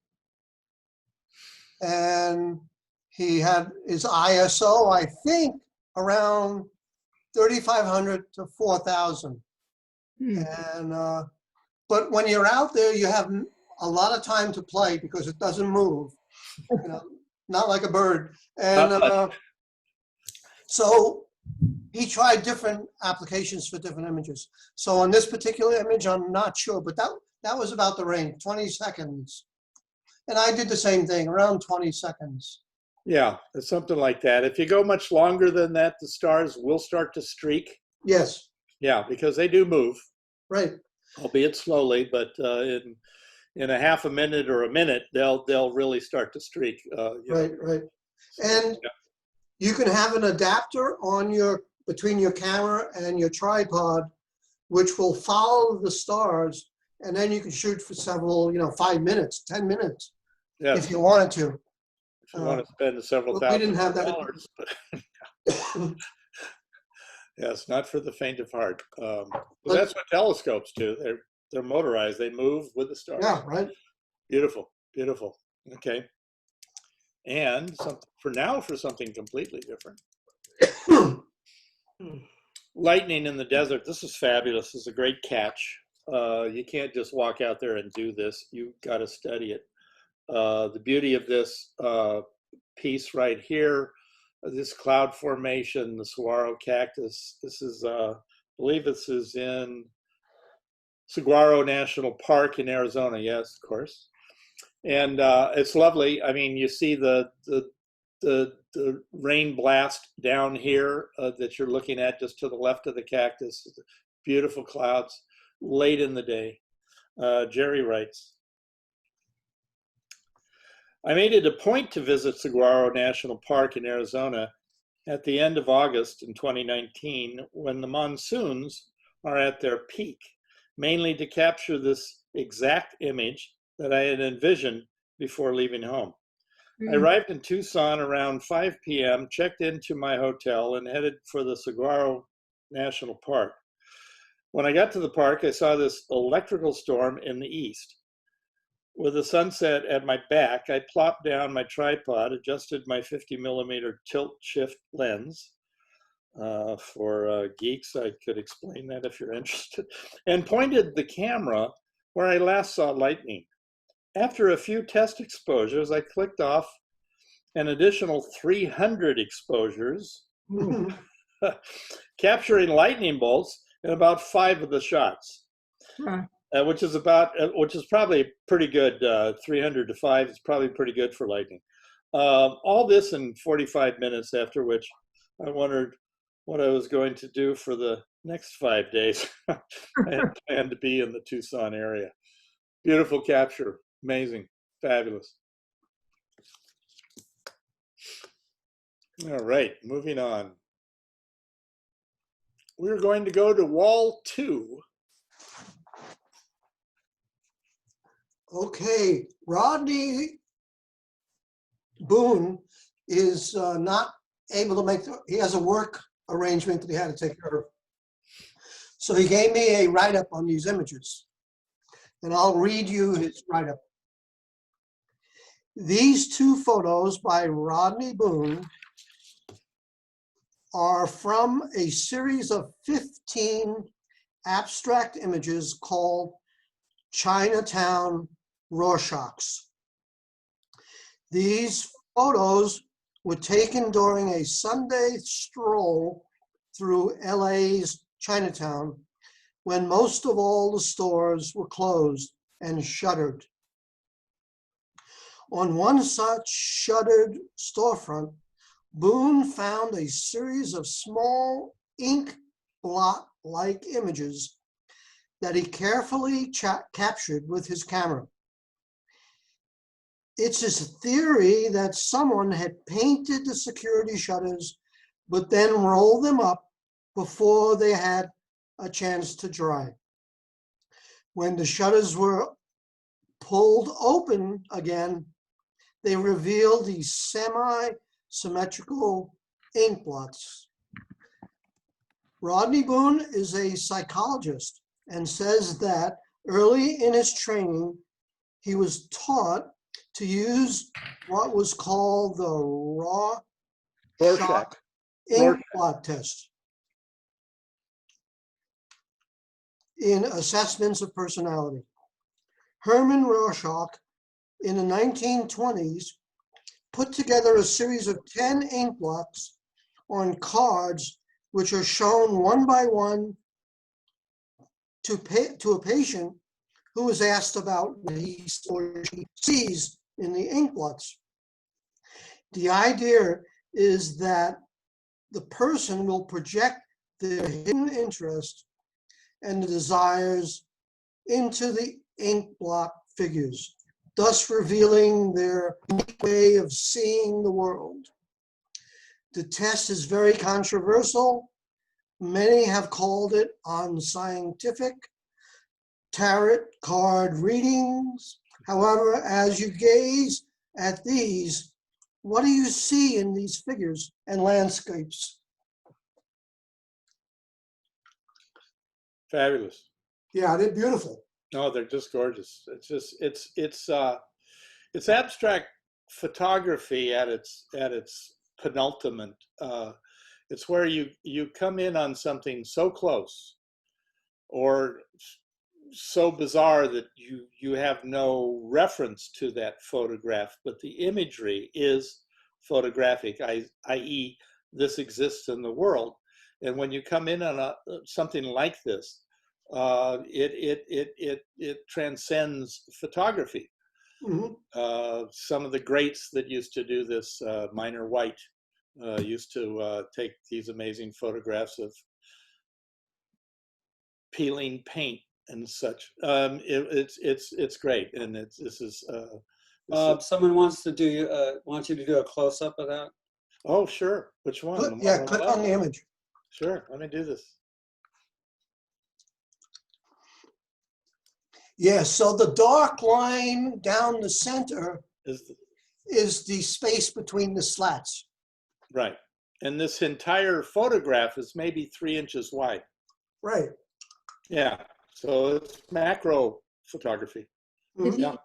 And he had his ISO, I think, around 3,500 to 4,000. And but when you're out there, you have a lot of time to play because it doesn't move, you know, not like a bird. And so he tried different applications for different images. So on this particular image, I'm not sure, but that was about the range, 20 seconds. And I did the same thing, around 20 seconds. Yeah, it's something like that. If you go much longer than that, the stars will start to streak. Yes. Yeah, because they do move. Right. Albeit slowly, but in a half a minute or a minute, they'll really start to streak. Right, right. And you can have an adapter on between your camera and your tripod, which will follow the stars, and then you can shoot for several, 5 minutes, 10 minutes, if you wanted to. If you want to spend several we didn't have $1,000. that. Yeah, it's not for the faint of heart. But that's what telescopes do. They're motorized. They move with the stars. Yeah, right. Beautiful, beautiful. Okay. and for something completely different. Lightning in the desert. This is fabulous. This is a great catch. You can't just walk out there and do this. You've got to study it. The beauty of this piece right here, this cloud formation, the saguaro cactus. This is, I believe this is in Saguaro National Park in Arizona. Yes, of course. And it's lovely. I mean, you see the rain blast down here that you're looking at just to the left of the cactus. Beautiful clouds late in the day. Jerry writes, I made it a point to visit Saguaro National Park in Arizona at the end of August in 2019 when the monsoons are at their peak, mainly to capture this exact image that I had envisioned before leaving home. I arrived in Tucson around 5 p.m., checked into my hotel, and headed for the Saguaro National Park. When I got to the park, I saw this electrical storm in the east. With the sunset at my back, I plopped down my tripod, adjusted my 50mm tilt shift lens. For geeks, I could explain that if you're interested, and pointed the camera where I last saw lightning. After a few test exposures, I clicked off an additional 300 exposures, capturing lightning bolts in about 5 of the shots, which is probably pretty good. 300 to 5 is probably pretty good for lightning. All this in 45 minutes, after which I wondered what I was going to do for the next 5 days. I had planned to be in the Tucson area. Beautiful capture. Amazing, fabulous. All right, moving on. We're going to go to wall 2. Okay, Rodney Boone is not able to make, he has a work arrangement that he had to take care of. So he gave me a write-up on these images, and I'll read you his write-up. These 2 photos by Rodney Boone are from a series of 15 abstract images called Chinatown Rorschachs. These photos were taken during a Sunday stroll through LA's Chinatown when most of all the stores were closed and shuttered. On one such shuttered storefront, Boone found a series of small ink blot-like images that he carefully captured with his camera. It's his theory that someone had painted the security shutters, but then rolled them up before they had a chance to dry. When the shutters were pulled open again, they revealed these semi-symmetrical ink blots. Rodney Boone is a psychologist and says that early in his training, he was taught to use what was called the Rorschach ink blot test in assessments of personality. Herman Rorschach in the 1920s put together a series of 10 ink blots on cards, which are shown one by one to a patient who is asked about what he or she sees in the ink blots. The idea is that the person will project their hidden interest and the desires into the ink blot figures, thus revealing their unique way of seeing the world. The test is very controversial. Many have called it unscientific, tarot card readings. However, as you gaze at these, what do you see in these figures and landscapes? Fabulous. Yeah, they're beautiful. No, they're just gorgeous. It's abstract photography at its penultimate. It's where you come in on something so close or so bizarre that you have no reference to that photograph, but the imagery is photographic, i.e., this exists in the world. And when you come in on something like this, it transcends photography. Mhm. Some of the greats that used to do this, Minor White, used to take these amazing photographs of peeling paint and such. It's great, and this is. Someone wants to do wants you to do a close up of that. Oh, sure. Which one? Yeah, click on the image. Sure. Let me do this. Yeah, so the dark line down the center is the space between the slats. Right. And this entire photograph is maybe 3 inches wide. Right. Yeah. So it's macro photography. Did he- Yeah.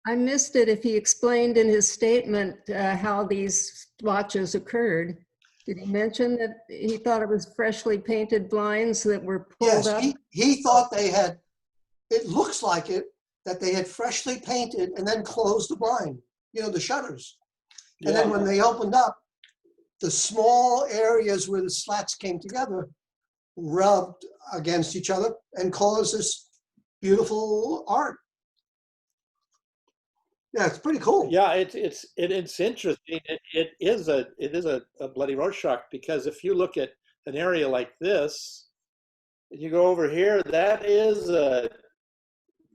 I missed it if he explained in his statement how these splotches occurred. Did he mention that he thought it was freshly painted blinds that were pulled Yes, up? he thought they had, it looks like it, that they had freshly painted and then closed the blind, the shutters. And then when they opened up, the small areas where the slats came together rubbed against each other and caused this beautiful art. Yeah, it's pretty cool. Yeah, it's interesting. It is a bloody Rorschach, because if you look at an area like this, and you go over here, that is a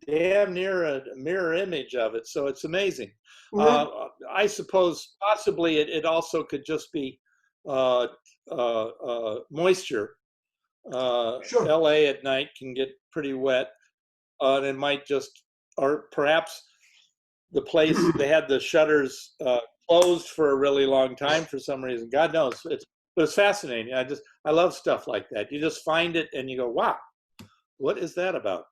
damn near a mirror image of it. So it's amazing. Mhm. I suppose possibly it also could just be moisture. Sure. LA at night can get pretty wet, and it might just, or perhaps the place they had the shutters closed for a really long time for some reason. God knows. But it's fascinating. I love stuff like that. You just find it and you go, wow, what is that about?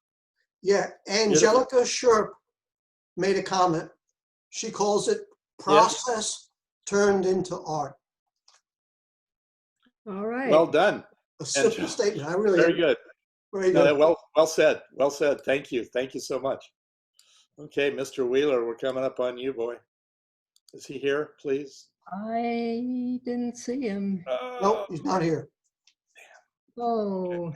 Yeah, Angelica Sherp made a comment. She calls it process turned into art. All right. Well done. A simple statement. I really Very good. Very No, good. well said. Well said. Thank you. Thank you so much. Okay, Mr. Wheeler, we're coming up on you, boy. Is he here, please? I didn't see him. Nope, he's not here. Oh,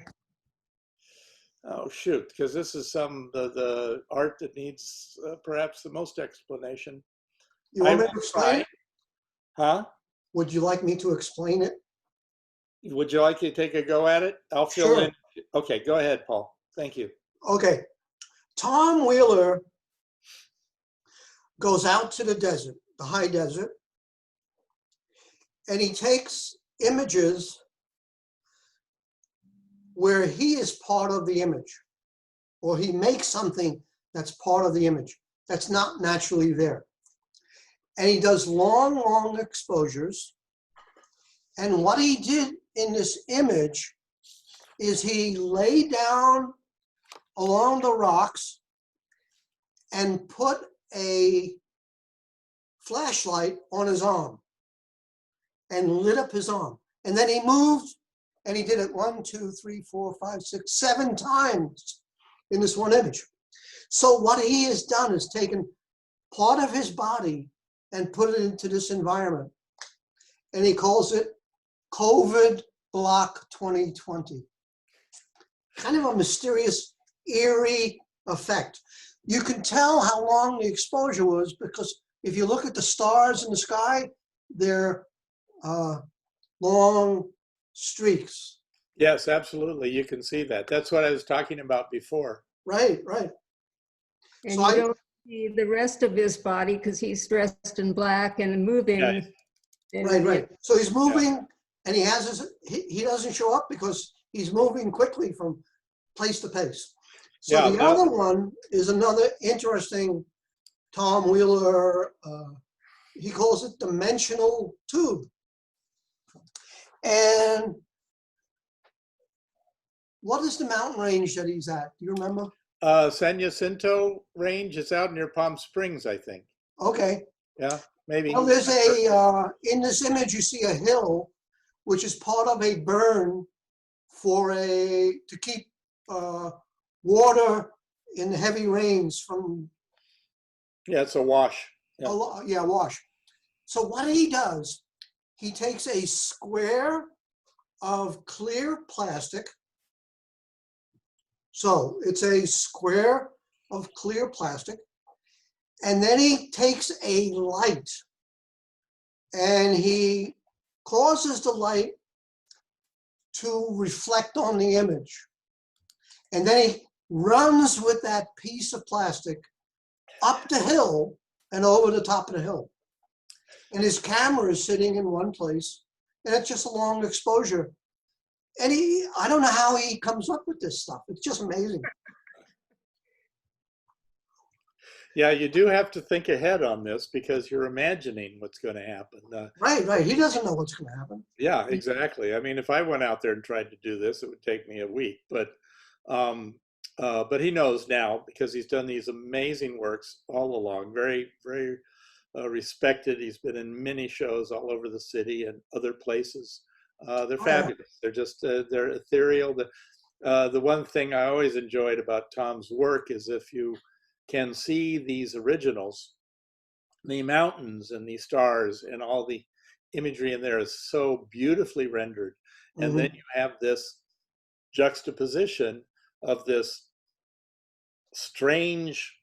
Oh, shoot, because this is the art that needs perhaps the most explanation. You want me to explain it? Huh? Would you like me to explain it? Would you like to take a go at it? I'll fill Sure. in. Okay, go ahead, Paul. Thank you. Okay. Tom Wheeler goes out to the desert, the high desert, and he takes images where he is part of the image, or he makes something that's part of the image that's not naturally there. And he does long, long exposures. And what he did in this image is he lay down along the rocks and put a flashlight on his arm and lit up his arm. And then he moved, and he did it 1, 2, 3, 4, 5, 6, 7 times in this one image. So what he has done is taken part of his body and put it into this environment. And he calls it COVID Block 2020. Kind of a mysterious, eerie effect. You can tell how long the exposure was because if you look at the stars in the sky, they're long streaks. Yes, absolutely. You can see that. That's what I was talking about before. Right. and So you don't see the rest of his body because he's dressed in black and moving. Yeah. And Right. So he's moving, and he has he doesn't show up because he's moving quickly from place to place. So Yeah, the that- other one is another interesting Tom Wheeler, he calls it dimensional tube. And what is the mountain range that he's at? Do you remember? San Jacinto Range is out near Palm Springs, I think. Okay. Yeah. maybe. Well, there's in this image, you see a hill, which is part of a burn to keep water in the heavy rains from, Yeah, it's a wash. Yeah. wash. So what he does, he takes a square of clear plastic. So it's a square of clear plastic. And then he takes a light and he causes the light to reflect on the image. And then he runs with that piece of plastic up the hill and over the top of the hill. And his camera is sitting in one place, and it's just a long exposure. And I don't know how he comes up with this stuff. It's just amazing. Yeah, you do have to think ahead on this because you're imagining what's going to happen. Right. He doesn't know what's going to happen. Yeah, exactly. I mean, if I went out there and tried to do this, it would take me a week. But he knows now because he's done these amazing works all along. Very, very respected. He's been in many shows all over the city and other places. They're fabulous. They're just they're ethereal. The one thing I always enjoyed about Tom's work is if you can see these originals, the mountains and the stars and all the imagery in there is so beautifully rendered. And then you have this juxtaposition of this strange,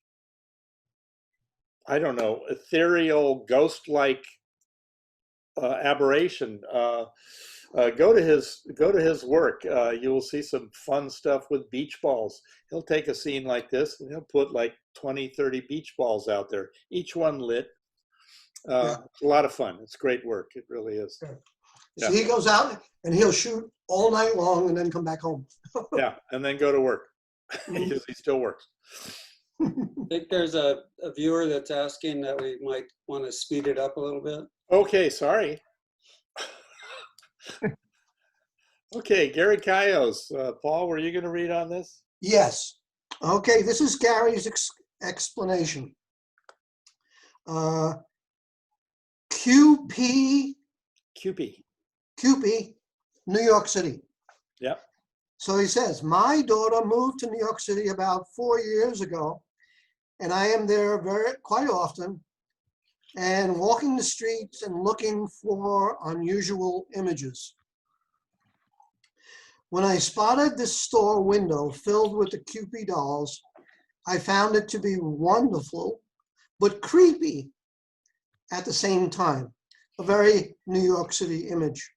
I don't know, ethereal, ghost-like aberration. Go to his work. You will see some fun stuff with beach balls. He'll take a scene like this and he'll put like 20, 30 beach balls out there, each one lit. It's a lot of fun. It's great work. It really is. Yeah. So he goes out and he'll shoot all night long and then come back home. Yeah, and then go to work because he still works. I think there's a viewer that's asking that we might want to speed it up a little bit. Okay, sorry. Okay, Gary Callos. Paul, were you going to read on this? Yes. Okay, this is Gary's explanation. QP, New York City. Yep. So he says, my daughter moved to New York City about 4 years ago, and I am there quite often and walking the streets and looking for unusual images. When I spotted this store window filled with the Cupid dolls, I found it to be wonderful, but creepy at the same time, a very New York City image.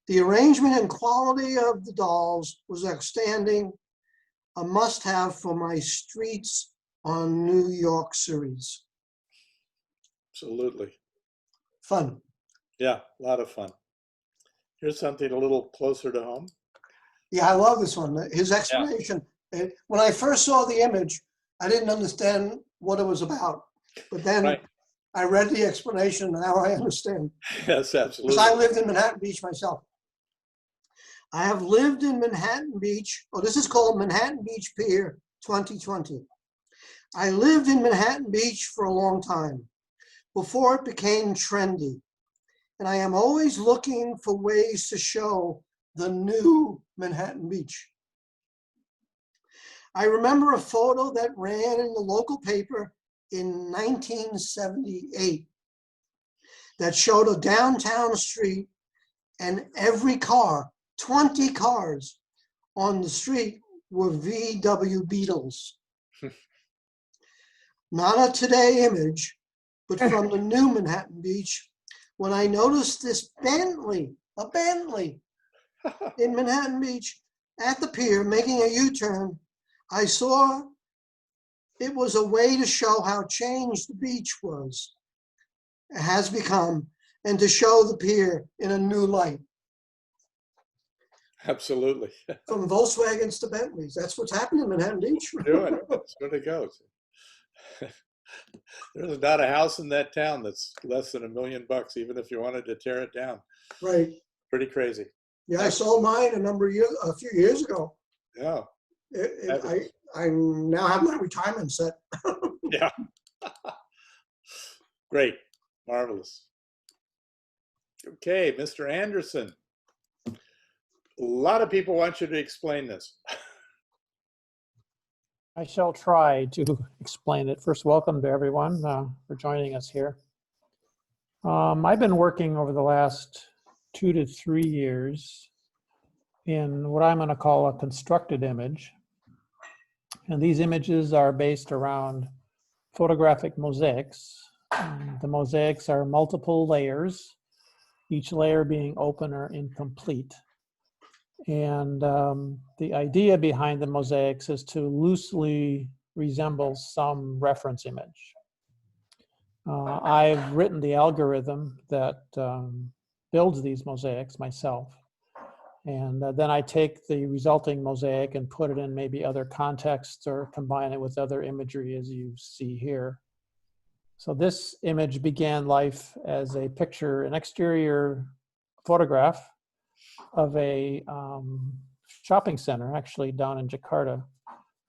The arrangement and quality of the dolls was outstanding, a must-have for my Streets on New York series. Absolutely. Fun. Yeah, a lot of fun. Here's something a little closer to home. Yeah, I love this one. His explanation. Yeah. When I first saw the image, I didn't understand what it was about. But then I read the explanation and now I understand. Yes, absolutely. Because I lived in Manhattan Beach myself. I have lived in Manhattan Beach. Oh, this is called Manhattan Beach Pier 2020. I lived in Manhattan Beach for a long time before it became trendy. And I am always looking for ways to show the new Manhattan Beach. I remember a photo that ran in the local paper in 1978 that showed a downtown street and every car, 20 cars on the street were VW Beetles. Not a today image, but from the new Manhattan Beach, when I noticed this Bentley, a Bentley in Manhattan Beach at the pier making a U-turn, I saw it was a way to show how changed the beach has become, and to show the pier in a new light. Absolutely. From Volkswagens to Bentleys. That's what's happening in Manhattan Beach. We're doing it. That's what it goes. There's not a house in that town that's less than $1 million, even if you wanted to tear it down. Right. Pretty crazy. Yeah, I sold mine a few years ago. Yeah. I now have my retirement set. Yeah. Great. Marvelous. Okay, Mr. Anderson. A lot of people want you to explain this. I shall try to explain it. First, welcome to everyone for joining us here. I've been working over the last 2 to 3 years in what I'm going to call a constructed image. And these images are based around photographic mosaics. The mosaics are multiple layers, each layer being open or incomplete. And the idea behind the mosaics is to loosely resemble some reference image. I've written the algorithm that builds these mosaics myself. And then I take the resulting mosaic and put it in maybe other contexts or combine it with other imagery, as you see here. So this image began life as a picture, an exterior photograph of a shopping center, actually down in Jakarta.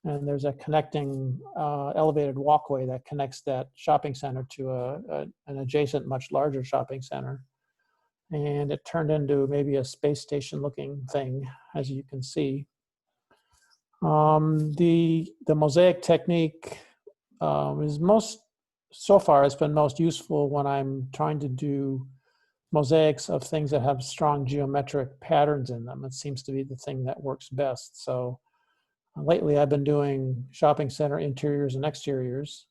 And there's a connecting elevated walkway that connects that shopping center to an adjacent, much larger shopping center. And it turned into maybe a space station looking thing, as you can see. The mosaic technique so far has been most useful when I'm trying to do mosaics of things that have strong geometric patterns in them. It seems to be the thing that works best. So lately I've been doing shopping center interiors and exteriors.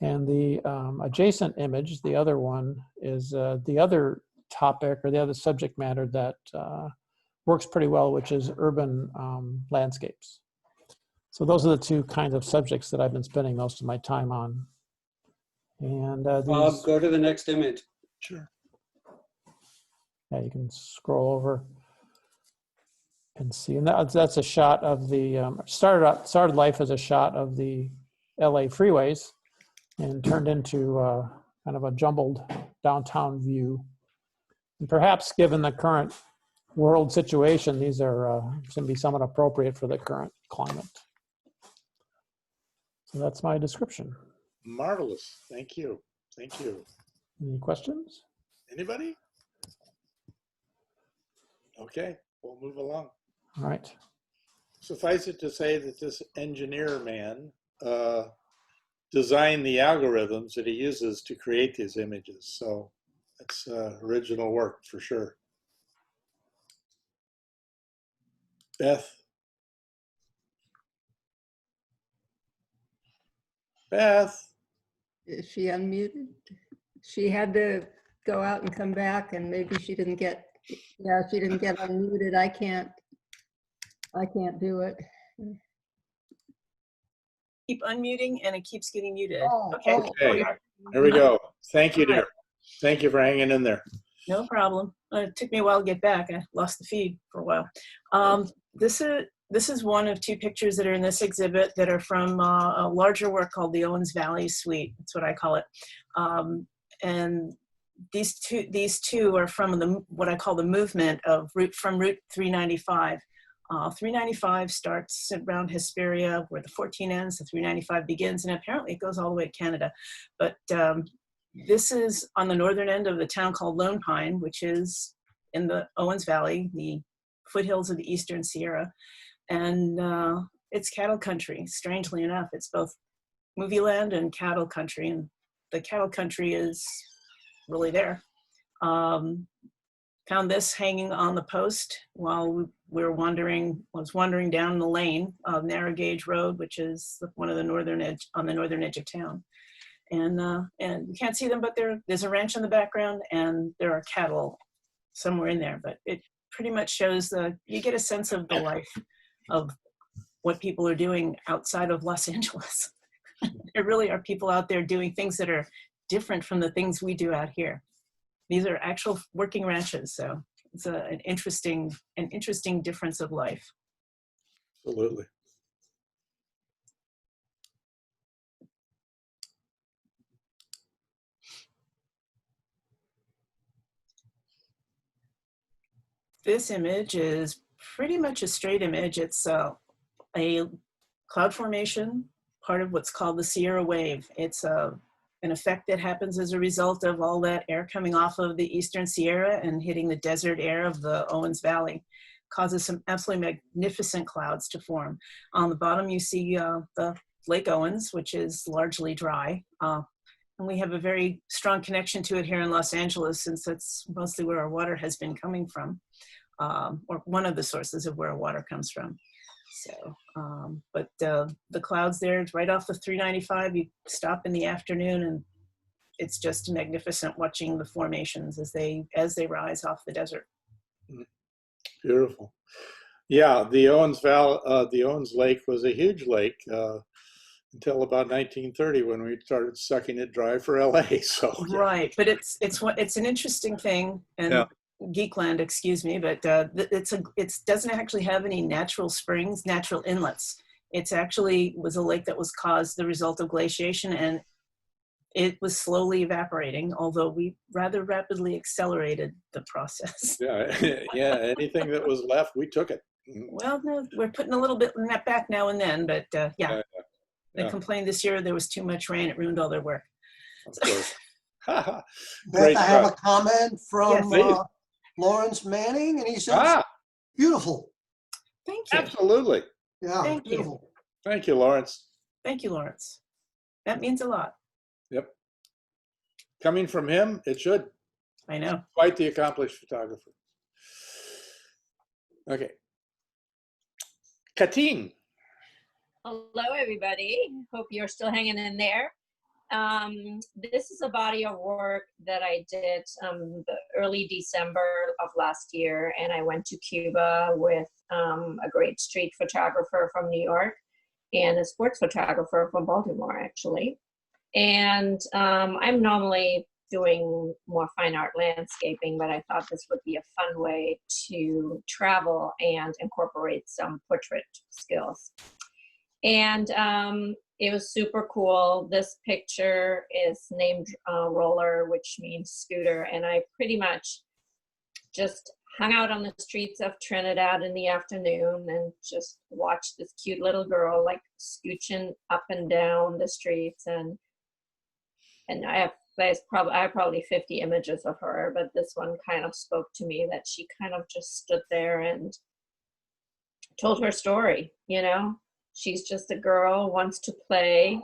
And the adjacent image, the other one, is the other topic or the other subject matter that works pretty well, which is urban landscapes. So those are the two kinds of subjects that I've been spending most of my time on. And Bob, go to the next image. Sure. Yeah, you can scroll over and see. And that's a shot of the, started life as a shot of the LA freeways and turned into kind of a jumbled downtown view. And perhaps given the current world situation, these are going to be somewhat appropriate for the current climate. So that's my description. Marvelous. Thank you. Thank you. Any questions? Anybody? Okay, we'll move along. All right. Suffice it to say that this engineer man designed the algorithms that he uses to create these images. So it's original work for sure. Beth. Beth. Is she unmuted? She had to go out and come back, and maybe she didn't get, yeah, she didn't get unmuted. I can't do it. Keep unmuting and it keeps getting muted. Oh, Okay. Okay, there we go. Thank you, dear. Thank you for hanging in there. No problem. It took me a while to get back. I lost the feed for a while. This is one of 2 pictures that are in this exhibit that are from a larger work called the Owens Valley Suite. That's what I call it. And these two are from what I call the movement of from Route 395. 395 starts around Hesperia, where the 14 ends, the 395 begins, and apparently it goes all the way to Canada. But this is on the northern end of the town called Lone Pine, which is in the Owens Valley, the foothills of the Eastern Sierra. And it's cattle country, strangely enough. It's both movie land and cattle country, and the cattle country is really there. Found this hanging on the post while we was wandering down the lane of Narrow Gauge Road, which is one of the northern edge, on the northern edge of town. And you can't see them, but there's a ranch in the background and there are cattle somewhere in there. But it pretty much shows you get a sense of the life of what people are doing outside of Los Angeles. There really are people out there doing things that are different from the things we do out here. These are actual working ranches, so it's an interesting difference of life. Absolutely. This image is pretty much a straight image. It's a cloud formation, part of what's called the Sierra Wave. It's a an effect that happens as a result of all that air coming off of the Eastern Sierra and hitting the desert air of the Owens Valley. Causes some absolutely magnificent clouds to form. On the bottom, you see the Lake Owens, which is largely dry. And we have a very strong connection to it here in Los Angeles, since that's mostly where our water has been coming from, or one of the sources of where our water comes from. So, but the clouds there, it's right off the 395, you stop in the afternoon and it's just magnificent watching the formations as they rise off the desert. Beautiful. Yeah, the Owens Lake was a huge lake until about 1930 when we started sucking it dry for LA. So yeah. Right, but it's an interesting thing, and Yeah. Geekland, excuse me, but it doesn't actually have any natural springs, natural inlets. It's actually was a lake that was caused the result of glaciation, and it was slowly evaporating, although we rather rapidly accelerated the process. Yeah, yeah. Anything that was left, we took it. Well, no, we're putting a little bit in that back now and then, but yeah. They Yeah. complained this year there was too much rain. It ruined all their work. Of course. Beth, I have a stuff. comment from Yes. Please. Lawrence Manning, and he says, Ah, beautiful. Thank you. absolutely. Yeah, Thank you. beautiful. Thank you, Lawrence. Thank you, Lawrence. That means a lot. Yep. Coming from him, it should. I know. Quite the accomplished photographer. Okay. Katine. Hello, everybody. Hope you're still hanging in there. This is a body of work that I did the early December of last year, and I went to Cuba with a great street photographer from New York and a sports photographer from Baltimore, actually. And I'm normally doing more fine art landscaping, but I thought this would be a fun way to travel and incorporate some portrait skills. And it was super cool. This picture is named Roller, which means scooter. And I pretty much just hung out on the streets of Trinidad in the afternoon and just watched this cute little girl like scooching up and down the streets. And I have probably 50 images of her, but this one kind of spoke to me, that she kind of just stood there and told her story, you know? She's just a girl, wants to play,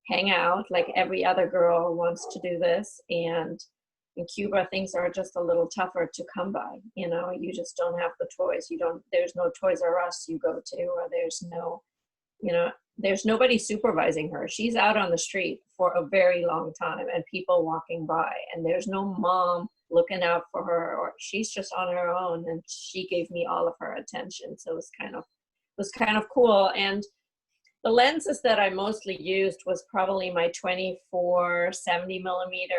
hang out, like every other girl wants to do this. And in Cuba, things are just a little tougher to come by. You know, you just don't have the toys. There's no Toys R Us you go to, or there's no, you know, there's nobody supervising her. She's out on the street for a very long time and people walking by, and there's no mom looking out for her, or she's just on her own, and she gave me all of her attention. So it was kind of cool. And the lenses that I mostly used was probably my 24 70 millimeter,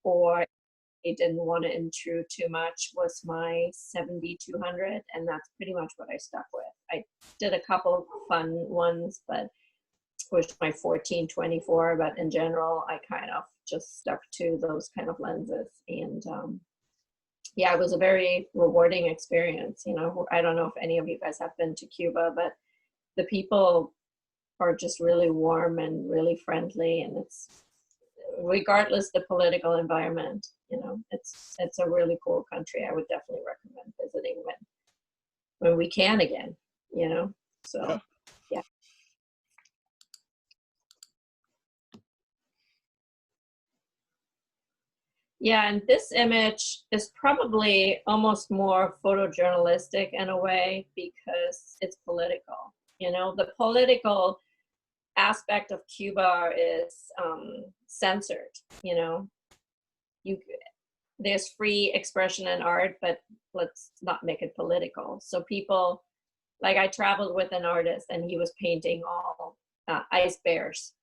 or I didn't want to intrude too much, was my 70-200, and that's pretty much what I stuck with. I did a couple fun ones, but was my 14-24, but in general I kind of just stuck to those kind of lenses. And yeah, it was a very rewarding experience. You know, I don't know if any of you guys have been to Cuba, but the people are just really warm and really friendly, and it's, regardless the political environment, you know, it's a really cool country. I would definitely recommend visiting when we can again, you know. So yeah. Yeah, and this image is probably almost more photojournalistic in a way because it's political. You know, the political aspect of Cuba is censored. You know, there's free expression in art, but let's not make it political. So people, like, I traveled with an artist and he was painting all ice bears,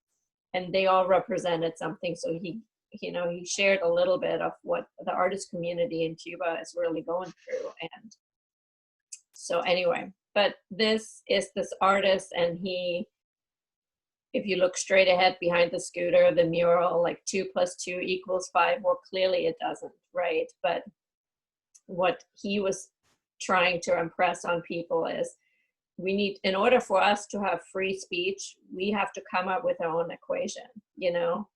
and they all represented something. So he shared a little bit of what the artist community in Cuba is really going through. And so anyway, but this is this artist, and if you look straight ahead behind the scooter, the mural, like 2 + 2 = 5, well, clearly it doesn't, right? But what he was trying to impress on people is in order for us to have free speech, we have to come up with our own equation, you know?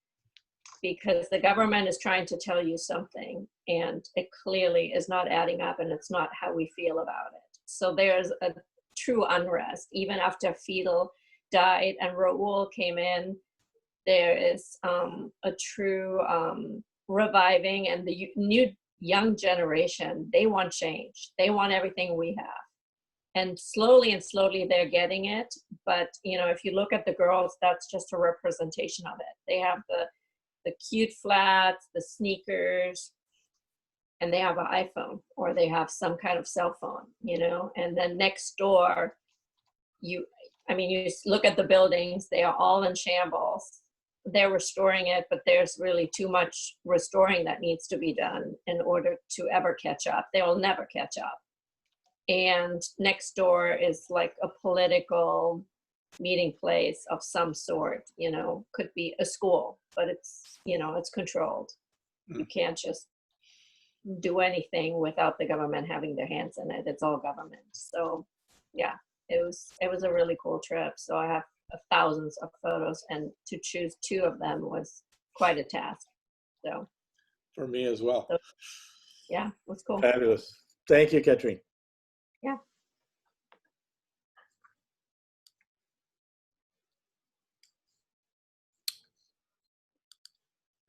because the government is trying to tell you something and it clearly is not adding up and it's not how we feel about it. So there's a true unrest. Even after Fidel died and Raul came in, there is a true reviving, and the new young generation, they want change. They want everything we have. And slowly they're getting it. But, you know, if you look at the girls, that's just a representation of it. They have the cute flats, the sneakers, and they have an iPhone or they have some kind of cell phone, you know. And then next door, you look at the buildings, they are all in shambles. They're restoring it, but there's really too much restoring that needs to be done in order to ever catch up. They will never catch up. And next door is like a political meeting place of some sort, you know, could be a school, but it's, you know, it's controlled. You can't just do anything without the government having their hands in it. It's all government. So yeah, it was a really cool trip. So I have thousands of photos, and to choose 2 of them was quite a task. So For me as well. so, yeah, it was cool. Fabulous. Thank you, Katrine. Yeah.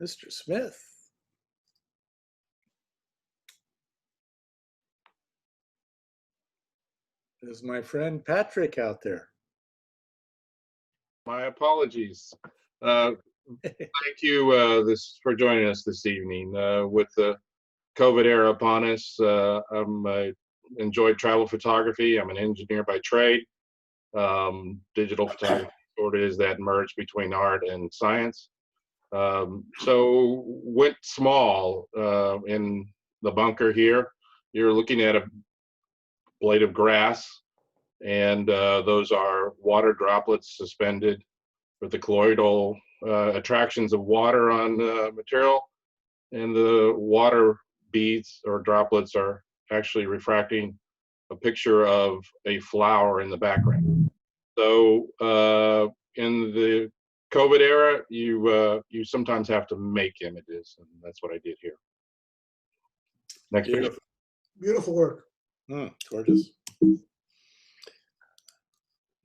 Mr. Smith. Is my friend Patrick out there? My apologies. Thank you for joining us this evening. With the COVID era upon us, I enjoyed travel photography. I'm an engineer by trade. Digital photography sort of is that merge between art and science. So went small in the bunker here. You're looking at a blade of grass, and those are water droplets suspended with the colloidal attractions of water on material, and the water beads or droplets are actually refracting a picture of a flower in the background. So in the COVID era, you sometimes have to make images, and that's what I did here. Next picture. Beautiful work. Gorgeous.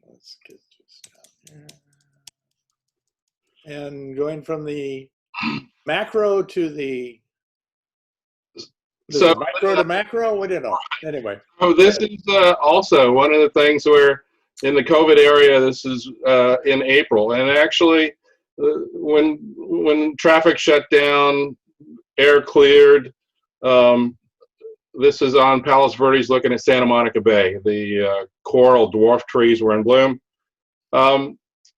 Let's get this down here. And going from the macro to the micro to macro, we don't know. Anyway. Oh, this is also one of the things where in the COVID area, this is in April, and actually when traffic shut down, air cleared. This is on Palos Verdes looking at Santa Monica Bay. The coral dwarf trees were in bloom.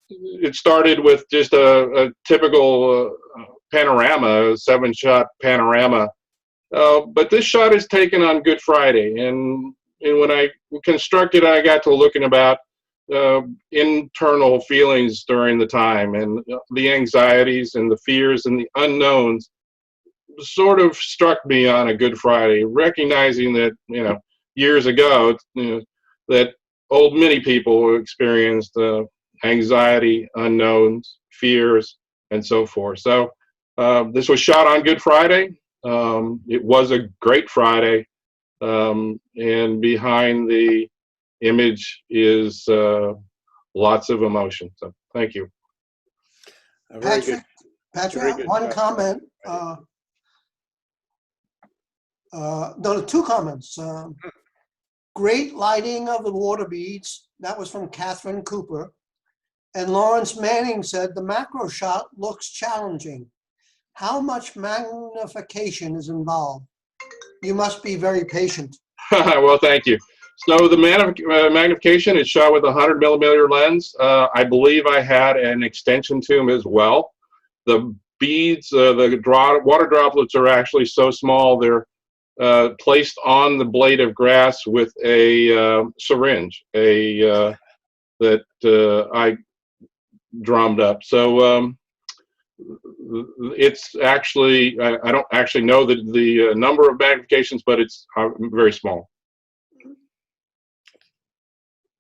It started with just a typical panorama, a 7-shot panorama. But this shot is taken on Good Friday. And when I constructed, I got to looking about internal feelings during the time, and the anxieties and the fears and the unknowns sort of struck me on a Good Friday, recognizing that, you know, years ago, that many people experienced anxiety, unknowns, fears, and so forth. So this was shot on Good Friday. It was a great Friday, and behind the image is lots of emotion. So thank you. Patrick, one comment. No, 2 comments. Great lighting of the water beads. That was from Catherine Cooper. And Lawrence Manning said the macro shot looks challenging. How much magnification is involved? You must be very patient. Well, thank you. So the magnification is shot with a 100mm lens. I believe I had an extension tube as well. The beads, the water droplets are actually so small, they're placed on the blade of grass with a syringe, that I drummed up. So it's actually, I don't actually know the number of magnifications, but it's very small.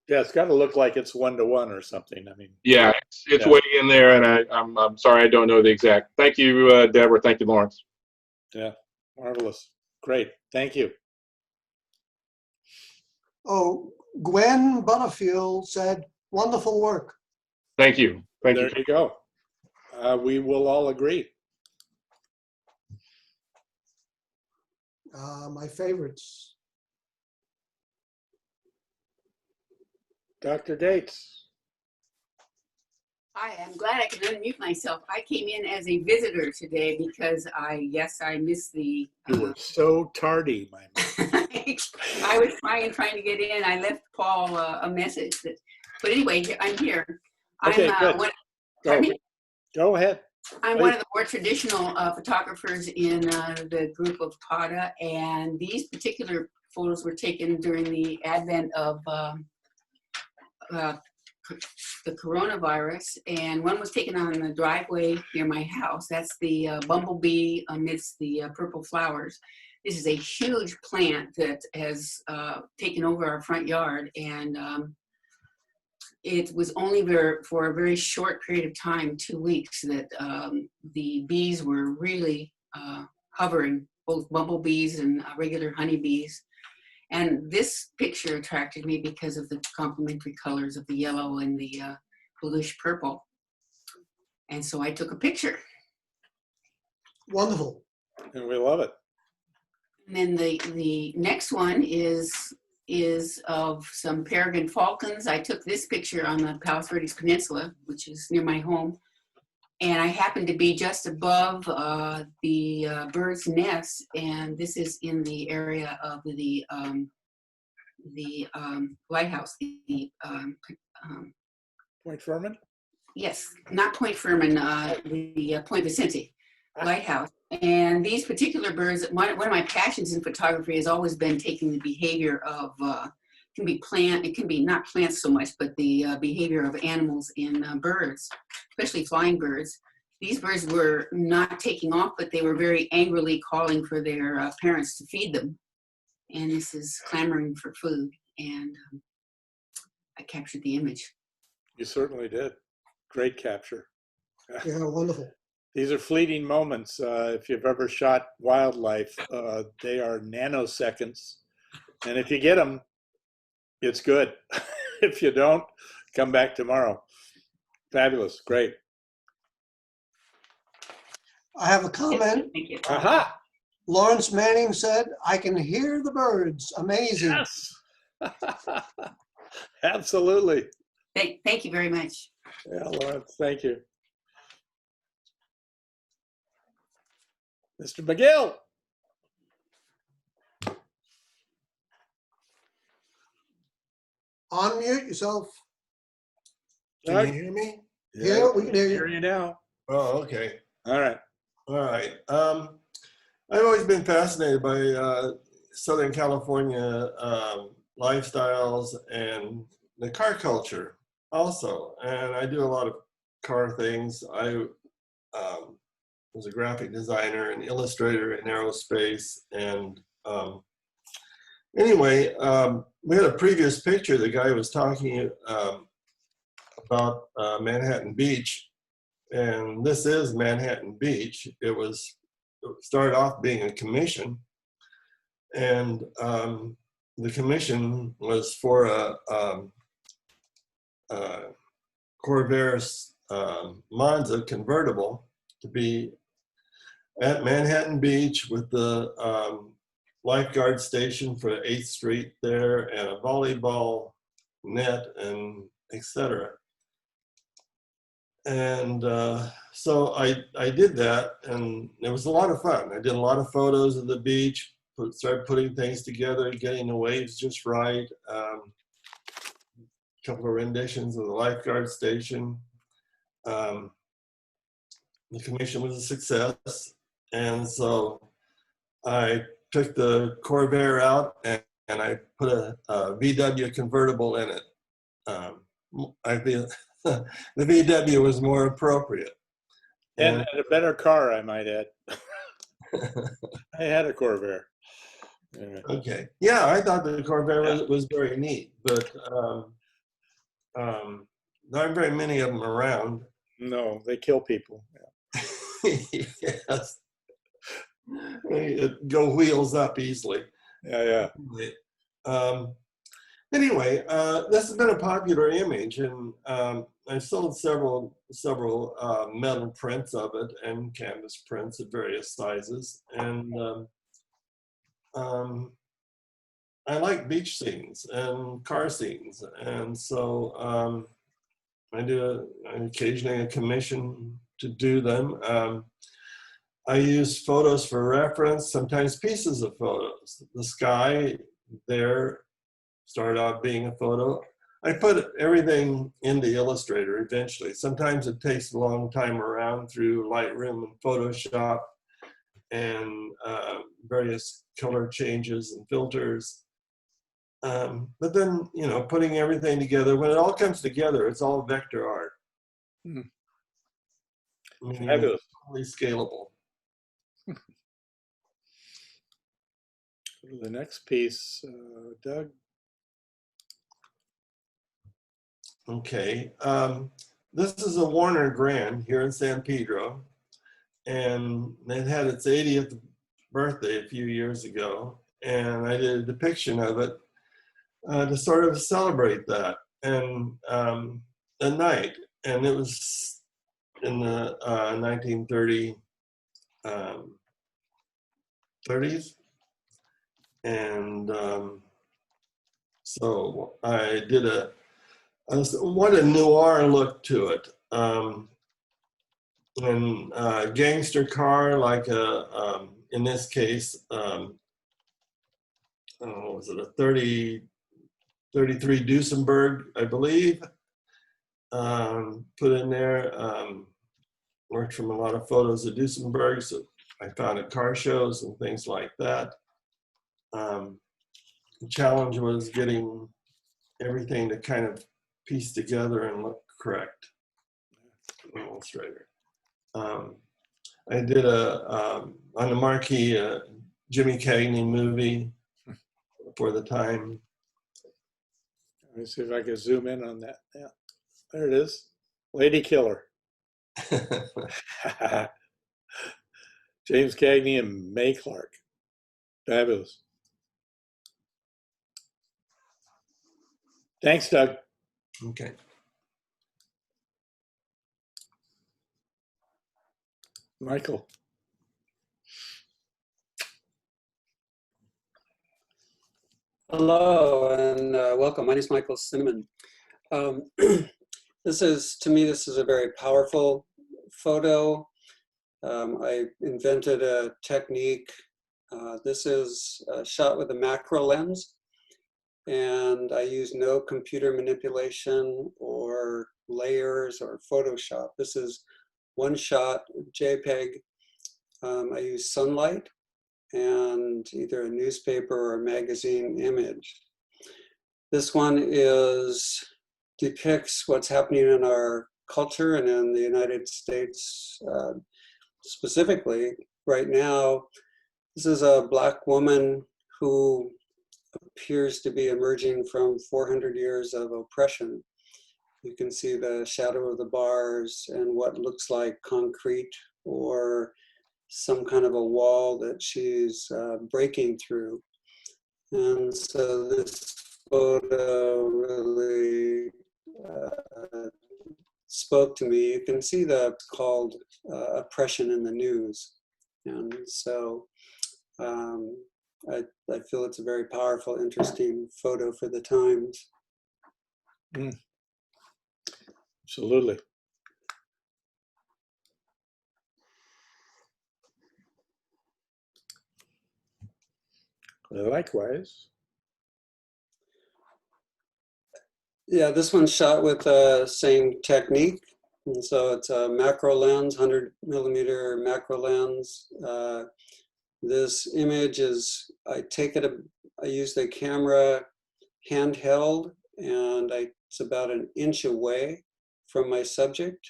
Yeah, it's got to look like it's 1-to-1 or something. I mean, Yeah, it's Yeah. way in there, and I'm sorry I don't know the exact. Thank you, Deborah. Thank you, Lawrence. yeah, marvelous. Great. Thank you. Oh, Gwen Butterfield said, wonderful work. Thank you. Thank There you. you go. We will all agree. My favorites. Dr. Dates. Hi, I'm glad I can unmute myself. I came in as a visitor today because I missed the. You were so tardy, my man. I was trying to get in. I left Paul a message, but anyway, I'm here. Okay, I'm, good. pardon me? Go ahead. I'm one of the more traditional photographers in the group of PATA, and these particular photos were taken during the advent of the coronavirus, and one was taken on the driveway near my house. That's the bumblebee amidst the purple flowers. This is a huge plant that has taken over our front yard, and it was only for a very short period of time, 2 weeks, that the bees were really hovering, both bumblebees and regular honeybees. And this picture attracted me because of the complementary colors of the yellow and the bluish purple. And so I took a picture. Wonderful. And we love it. And then the next one is of some peregrine falcons. I took this picture on the Palos Verdes Peninsula, which is near my home. And I happened to be just above the bird's nest, and this is in the area of the lighthouse. Point Furman? Yes, not Point Furman, the Point Vicente lighthouse. And these particular birds, one of my passions in photography has always been taking the behavior of, it can be not plants so much, but the behavior of animals in birds, especially flying birds. These birds were not taking off, but they were very angrily calling for their parents to feed them. And this is clamoring for food. And I captured the image. You certainly did. Great capture. Yeah, wonderful. These are fleeting moments. If you've ever shot wildlife, they are nanoseconds. And if you get them, it's good. If you don't, come back tomorrow. Fabulous. Great. I have a comment. Thank you. Aha! Lawrence Manning said, I can hear the birds. Amazing. Yes. Absolutely. Thank you very much. Yeah, Lawrence, thank you. Mr. McGill. Unmute yourself. Can you hear me? Yeah, we can hear you. Hear you now. Oh, okay. All right. All right. I've always been fascinated by Southern California lifestyles and the car culture also. And I do a lot of car things. I was a graphic designer and illustrator in aerospace. And anyway, we had a previous picture. The guy was talking about Manhattan Beach. And this is Manhattan Beach. It started off being a commission. And the commission was for a Corvair Monza convertible to be at Manhattan Beach with the lifeguard station for 8th Street there and a volleyball net and etc. And so I did that, and it was a lot of fun. I did a lot of photos of the beach, started putting things together, getting the waves just right. A couple of renditions of the lifeguard station. The commission was a success, and so I took the Corvair out and I put a VW convertible in it. I feel the VW was more appropriate. And a better car, I might add. I had a Corvair. Okay. Yeah, I thought the Corvair was very neat, but There aren't very many of them around. No, they kill people. Yes. It go wheels up easily. Yeah. Anyway, this has been a popular image, and I've sold several metal prints of it and canvas prints of various sizes. And I like beach scenes and car scenes, and so I do occasionally a commission to do them. I use photos for reference, sometimes pieces of photos. The sky there started out being a photo. I put everything into Illustrator eventually. Sometimes it takes a long time around through Lightroom and Photoshop and various color changes and filters. But then, you know, putting everything together, when it all comes together, it's all vector art. Fabulous. It's totally scalable. Go to the next piece, Doug. Okay, this is a Warner Grand here in San Pedro, and it had its 80th birthday a few years ago, and I did a depiction of it to sort of celebrate that, and at night, and it was in the 30s, and so I did what a noir look to it, and gangster car, like a in this case, what was it, a 33 Duesenberg, I believe, put in there. Worked from a lot of photos of Duesenbergs that I found at car shows and things like that. The challenge was getting everything to kind of piece together and look correct. Illustrator. I did on the marquee Jimmy Cagney movie for the time. Let me see if I can zoom in on that. Yeah, there it is. Lady Killer. James Cagney and Mae Clarke. Fabulous. Thanks, Doug. Okay. Michael. Hello and welcome. My name is Michael Cinnamon. This is a very powerful photo. I invented a technique. This is shot with a macro lens, and I use no computer manipulation or layers or Photoshop. This is one shot JPEG. I use sunlight and either a newspaper or a magazine image. This one depicts what's happening in our culture and in the United States specifically right now. This is a Black woman who appears to be emerging from 400 years of oppression. You can see the shadow of the bars and what looks like concrete or some kind of a wall that she's breaking through. And so this photo really spoke to me. You can see that's called oppression in the news. And so I feel it's a very powerful, interesting photo for the times. Absolutely. Likewise. Yeah, this one's shot with the same technique. And so it's a macro lens, 100mm macro lens. This image is, I use the camera handheld, and it's about an inch away from my subject.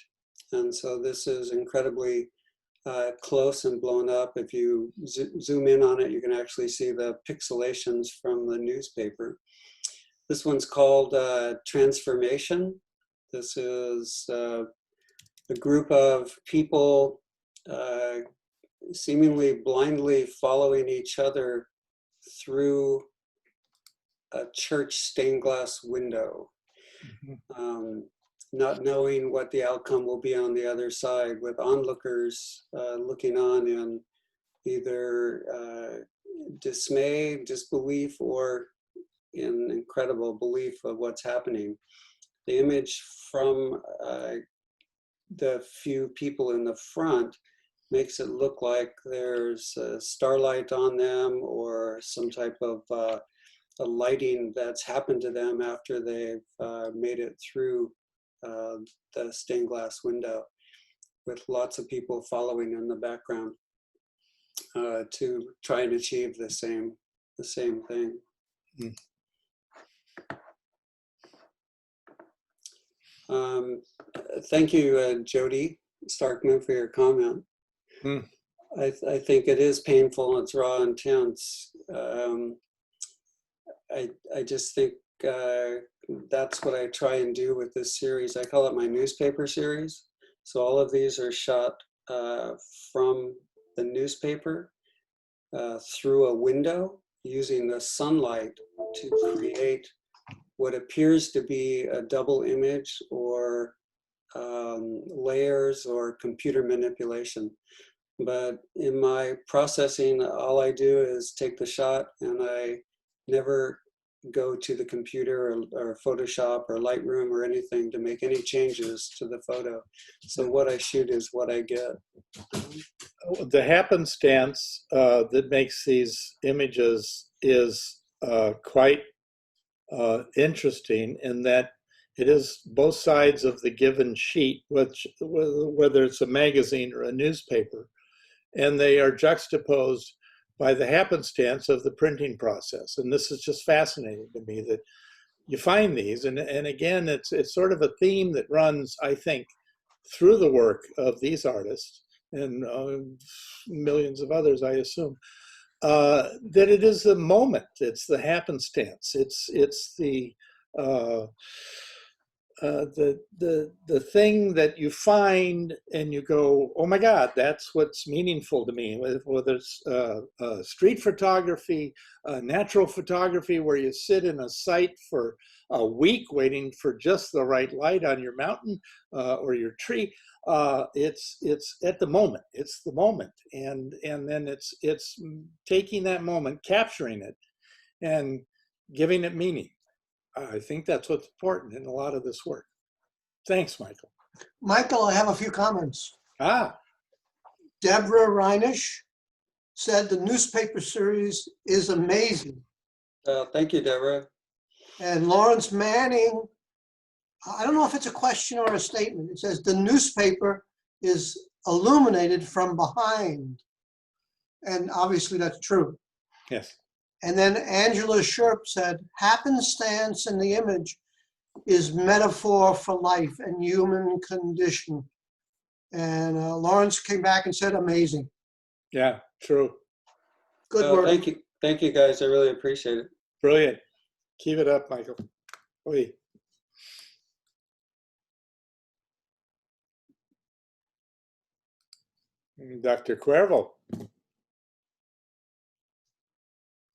And so this is incredibly close and blown up. If you zoom in on it, you can actually see the pixelations from the newspaper. This one's called Transformation. This is a group of people seemingly blindly following each other through a church stained glass window, not knowing what the outcome will be on the other side, with onlookers looking on in either dismay, disbelief, or in incredible belief of what's happening. The image from the few people in the front makes it look like there's starlight on them, or some type of a lighting that's happened to them after they've made it through the stained glass window, with lots of people following in the background to try and achieve the same thing. Thank you, Jody Starkman, for your comment. I think it is painful, it's raw, intense. I just think that's what I try and do with this series. I call it my newspaper series. So all of these are shot from the newspaper through a window, using the sunlight to create what appears to be a double image, or layers, or computer manipulation. But in my processing, all I do is take the shot, and I never go to the computer or Photoshop or Lightroom or anything to make any changes to the photo. So what I shoot is what I get. The happenstance that makes these images is quite interesting, in that it is both sides of the given sheet, which, whether it's a magazine or a newspaper, and they are juxtaposed by the happenstance of the printing process. And this is just fascinating to me, that you find these, and again, it's sort of a theme that runs, I think, through the work of these artists and millions of others, I assume, that it is the moment, it's the happenstance, it's the thing that you find and you go, oh my God, that's what's meaningful to me. Whether it's street photography, natural photography, where you sit in a site for a week waiting for just the right light on your mountain or your tree. It's at the moment. It's the moment, and then it's taking that moment, capturing it, and giving it meaning. I think that's what's important in a lot of this work. Thanks, Michael. Michael, I have a few comments. Deborah Reinisch said the newspaper series is amazing. Thank you, Deborah. And Lawrence Manning, I don't know if it's a question or a statement. It says the newspaper is illuminated from behind. And obviously that's true. Yes. And then Angela Sherp said, happenstance in the image is metaphor for life and human condition. And Lawrence came back and said, amazing. Yeah, true. Good work. Thank you. Thank you, guys. I really appreciate it. Brilliant. Keep it up, Michael. Oy. Dr. Cuervo.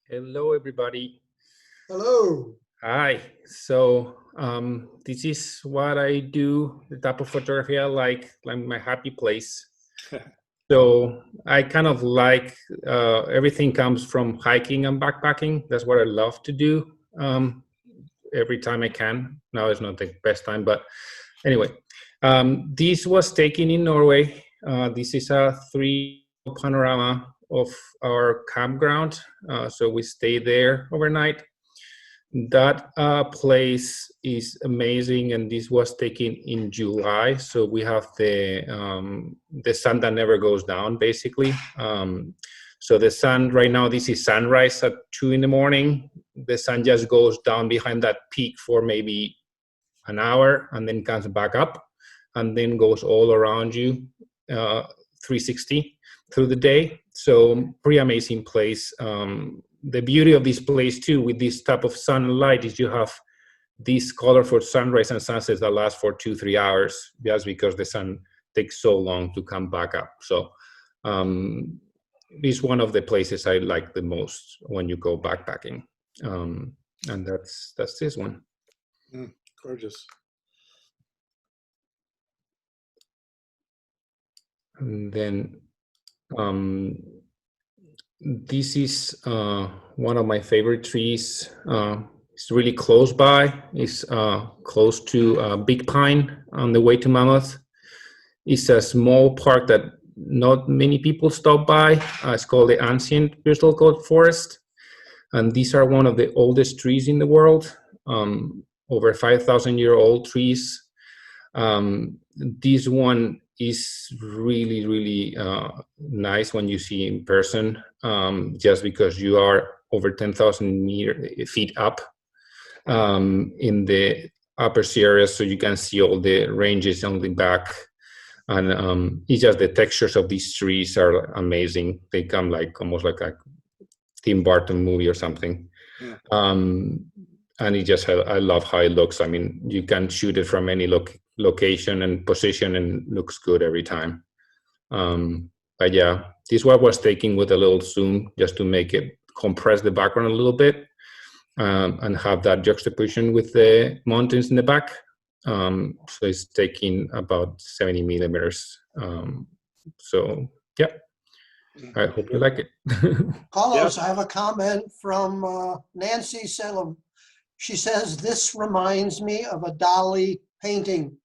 Hello, everybody. Hello. Hi. So this is what I do, the type of photography I like my happy place. So I kind of like everything comes from hiking and backpacking. That's what I love to do every time I can. Now is not the best time, but anyway, this was taken in Norway. This is a 3D panorama of our campground. So we stayed there overnight. That place is amazing, and this was taken in July. So we have the sun that never goes down, basically. So the sun right now, this is sunrise at 2 in the morning. The sun just goes down behind that peak for maybe an hour, and then comes back up, and then goes all around you, 360 through the day. So pretty amazing place. the beauty of this place too, with this type of sunlight, is you have these colorful sunrise and sunsets that last for 2-3 hours, just because the sun takes so long to come back up. So it's one of the places I like the most when you go backpacking. And that's this one. Gorgeous. And then this is one of my favorite trees. It's really close by. It's close to Big Pine on the way to Mammoth. It's a small park that not many people stop by. It's called the Ancient Bristlecone Forest. And these are one of the oldest trees in the world, over 5,000-year-old trees. This one is really, really nice when you see in person, just because you are over 10,000 feet up in the upper Sierras, so you can see all the ranges on the back. And it's just the textures of these trees are amazing. They come like almost like a Tim Burton movie or something. Yeah. And it just, I love how it looks. I mean, you can shoot it from any location and position and looks good every time. But yeah, this one was taken with a little zoom just to make it compress the background a little bit, and have that juxtaposition with the mountains in the back. So it's taking about 70 millimeters. So yeah, I hope you like it. Carlos, I have a comment from Nancy Salem. She says, "This reminds me of a Dali painting."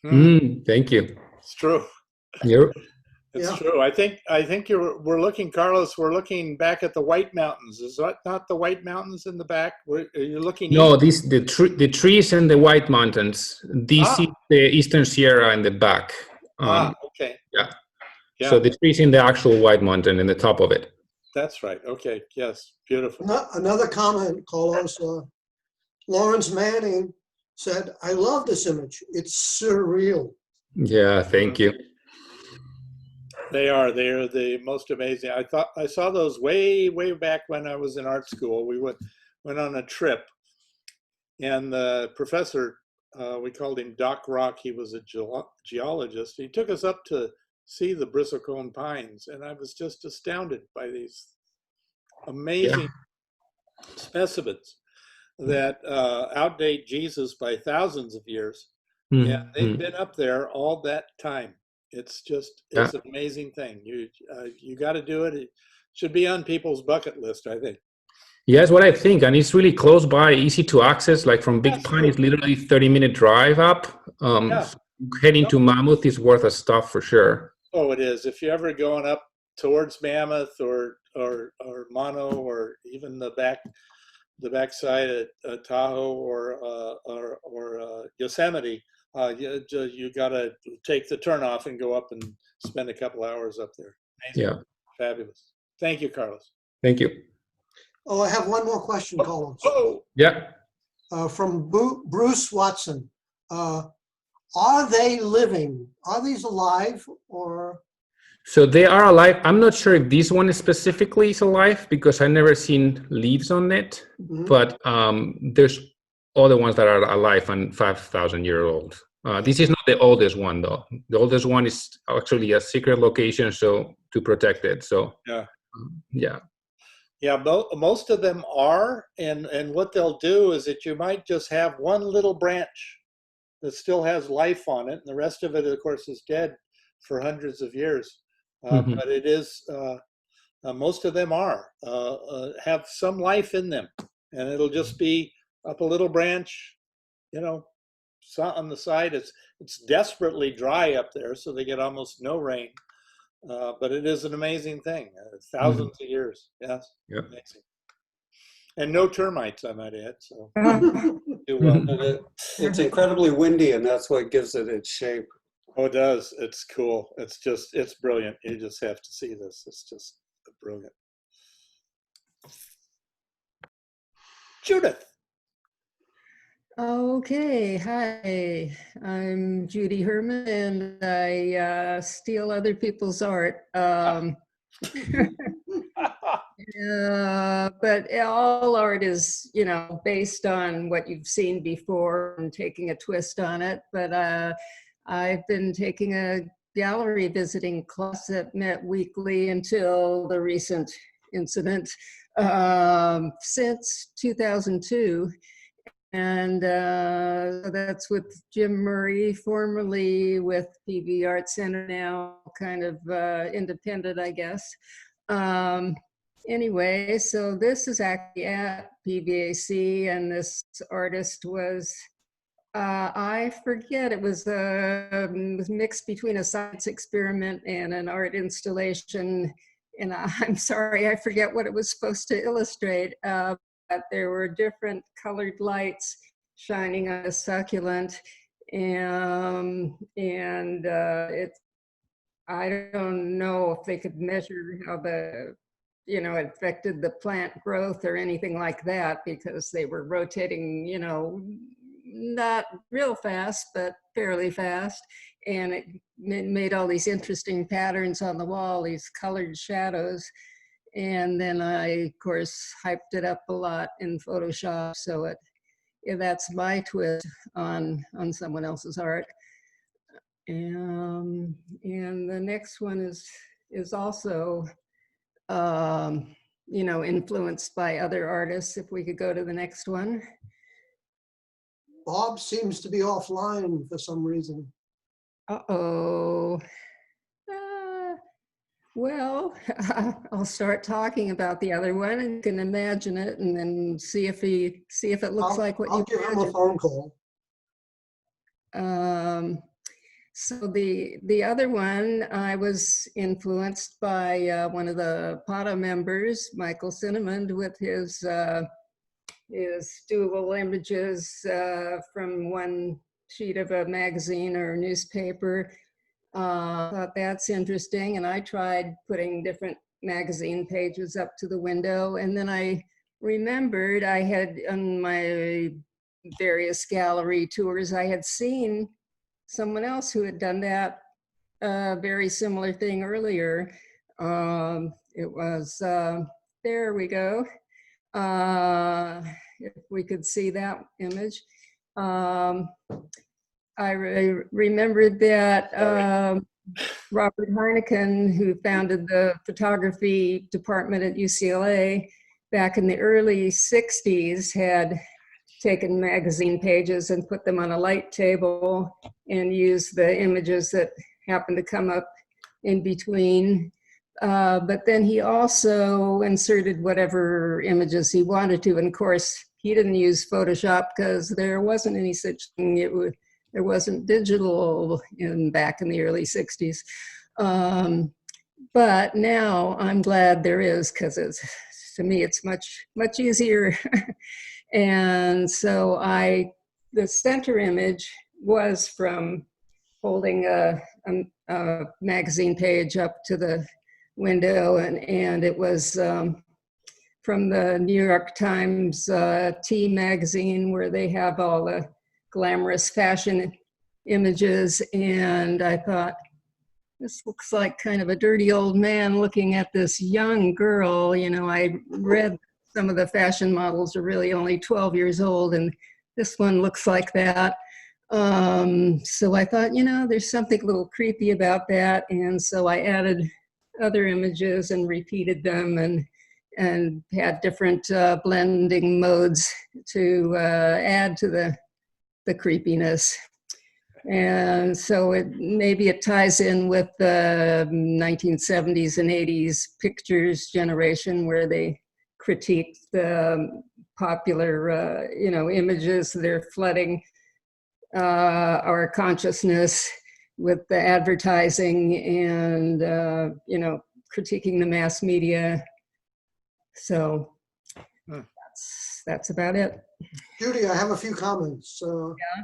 Thank you. It's true. It's true. I think we're looking, Carlos. We're looking back at the White Mountains. Is that not the White Mountains in the back? Are you looking? No, the trees and the White Mountains. This is the Eastern Sierra in the back. Okay. Yeah. So the trees in the actual White Mountain in the top of it. That's right. Okay. Yes. Beautiful. Another comment, Carlos. Lawrence Manning said, "I love this image. It's surreal." Yeah. Thank you. They are the most amazing. I saw those way back when I was in art school. We went on a trip, and the professor, we called him Doc Rock. He was a geologist. He took us up to see the bristlecone pines, and I was just astounded by these amazing specimens that outdate Jesus by thousands of years. And they've been up there all that time. It's an amazing thing. You got to do it. It should be on people's bucket list, I think. Yeah, that's what I think. And it's really close by, easy to access. Like from Big Pine, it's literally 30-minute drive up. Heading to Mammoth is worth a stop for sure. Oh, it is. If you're ever going up towards Mammoth or Mono, or even the backside at Tahoe or Yosemite, you got to take the turnoff and go up and spend a couple hours up there. Amazing. Yeah. Fabulous. Thank you, Carlos. Thank you. Oh, I have one more question, Carlos. Yeah. From Bruce Watson. Are they living? Are these alive or? So they are alive. I'm not sure if this one specifically is alive because I've never seen leaves on it, but there's other ones that are alive and 5,000-year-old. This is not the oldest one though. The oldest one is actually a secret location, so to protect it. So most of them are, and what they'll do is that you might just have one little branch that still has life on it, and the rest of it, of course, is dead for hundreds of years. But it is most of them have some life in them, and it'll just be up a little branch, on the side. It's desperately dry up there, so they get almost no rain. But it is an amazing thing. Thousands of years. Yes. Yep. Amazing. And no termites, I might add. So it's incredibly windy, and that's what gives it its shape. Oh, it does. It's cool. It's brilliant. You just have to see this. It's just brilliant. Judith. Okay, hi. I'm Judy Herman, and I steal other people's art. But all art is, you know, based on what you've seen before and taking a twist on it. But I've been taking a gallery visiting class that met weekly until the recent incident since 2002. And that's with Jim Murray, formerly with PV Art Center, now kind of independent, I guess. Anyway, so this is actually at PVAC, and this artist was, I forget, it was a mix between a science experiment and an art installation. And I'm sorry, I forget what it was supposed to illustrate. But there were different colored lights shining on a succulent, and I don't know if they could measure how the, you know, it affected the plant growth or anything like that, because they were rotating, you know, not real fast, but fairly fast. And it made all these interesting patterns on the wall, these colored shadows. And then I, of course, hyped it up a lot in Photoshop. So that's my twist on someone else's art. And the next one is also, you know, influenced by other artists. If we could go to the next one. Bob seems to be offline for some reason. Uh-oh. Well, I'll start talking about the other one, and you can imagine it, and then see if it looks like what you I'll give him a phone call. So the other one, I was influenced by one of the PATA members, Michael Cinnamond, with his doable images from one sheet of a magazine or newspaper. Thought that's interesting, and I tried putting different magazine pages up to the window, and then I remembered I had, on my various gallery tours, I had seen someone else who had done that very similar thing earlier. It was, there we go. If we could see that image. I remembered that Robert Heineken, who founded the photography department at UCLA back in the early 60s, had taken magazine pages and put them on a light table and used the images that happened to come up in between. But then he also inserted whatever images he wanted to. And of course, he didn't use Photoshop because there wasn't any such thing. There wasn't digital back in the early 60s. But now I'm glad there is, because to me, it's much easier. And so the center image was from holding a magazine page up to the window, and it was from the New York Times T magazine, where they have all the glamorous fashion images. And I thought, this looks like kind of a dirty old man looking at this young girl. You know, I read some of the fashion models are really only 12 years old, and this one looks like that. So I thought, you know, there's something a little creepy about that. And so I added other images and repeated them, and had different blending modes to add to the creepiness. And so maybe it ties in with the 1970s and 80s pictures generation, where they critiqued the popular, you know, images. They're flooding our consciousness with the advertising and, you know, critiquing the mass media. So that's about it. Judy, I have a few comments. Yeah.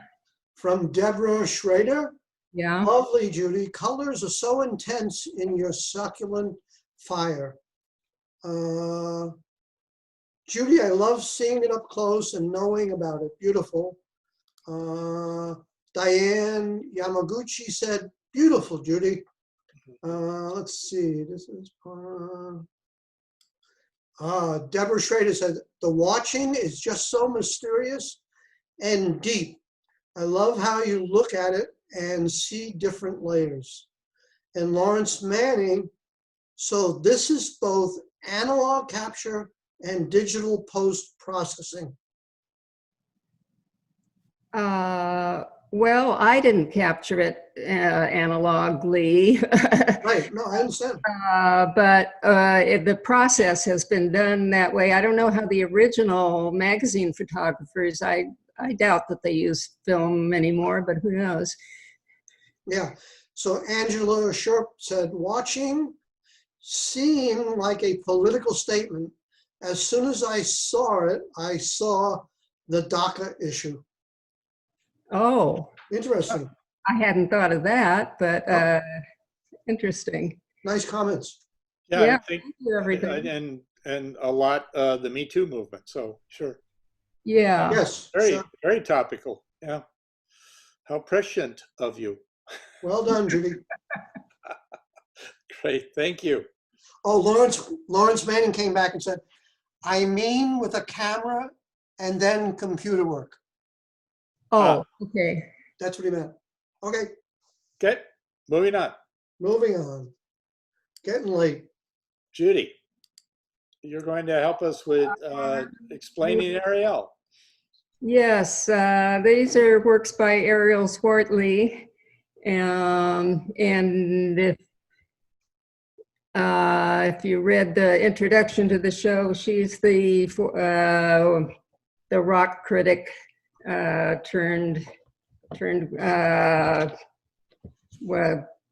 From Deborah Schrader. Yeah. Lovely, Judy. Colors are so intense in your succulent fire. Judy, I love seeing it up close and knowing about it. Beautiful. Diane Yamaguchi said, beautiful, Judy. Let's see, this is, Deborah Schrader said, the watching is just so mysterious and deep. I love how you look at it and see different layers. And Lawrence Manning, so this is both analog capture and digital post-processing. Well, I didn't capture it analogly. Right, no, I understand. But the process has been done that way. I don't know how the original magazine photographers, I doubt that they use film anymore, but who knows? Yeah, so Angela Sharp said, watching seemed like a political statement. As soon as I saw it, I saw the DACA issue. Oh. Interesting. I hadn't thought of that, but interesting. Nice comments. Yeah, Yeah, I think, thank you, everybody. and a lot the Me Too movement. So sure. Yeah. Yes. Very, sure. very topical. Yeah. How prescient of you. Well done, Judy. Great. Thank you. Oh, Lawrence Manning came back and said, I mean with a camera and then computer work. Oh, okay. That's what he meant. Okay, Okay. Moving on. moving on. Getting late. Judy, you're going to help us with explaining Ariel. Yes, these are works by Ariel Swartley. And if you read the introduction to the show, she's the rock critic turned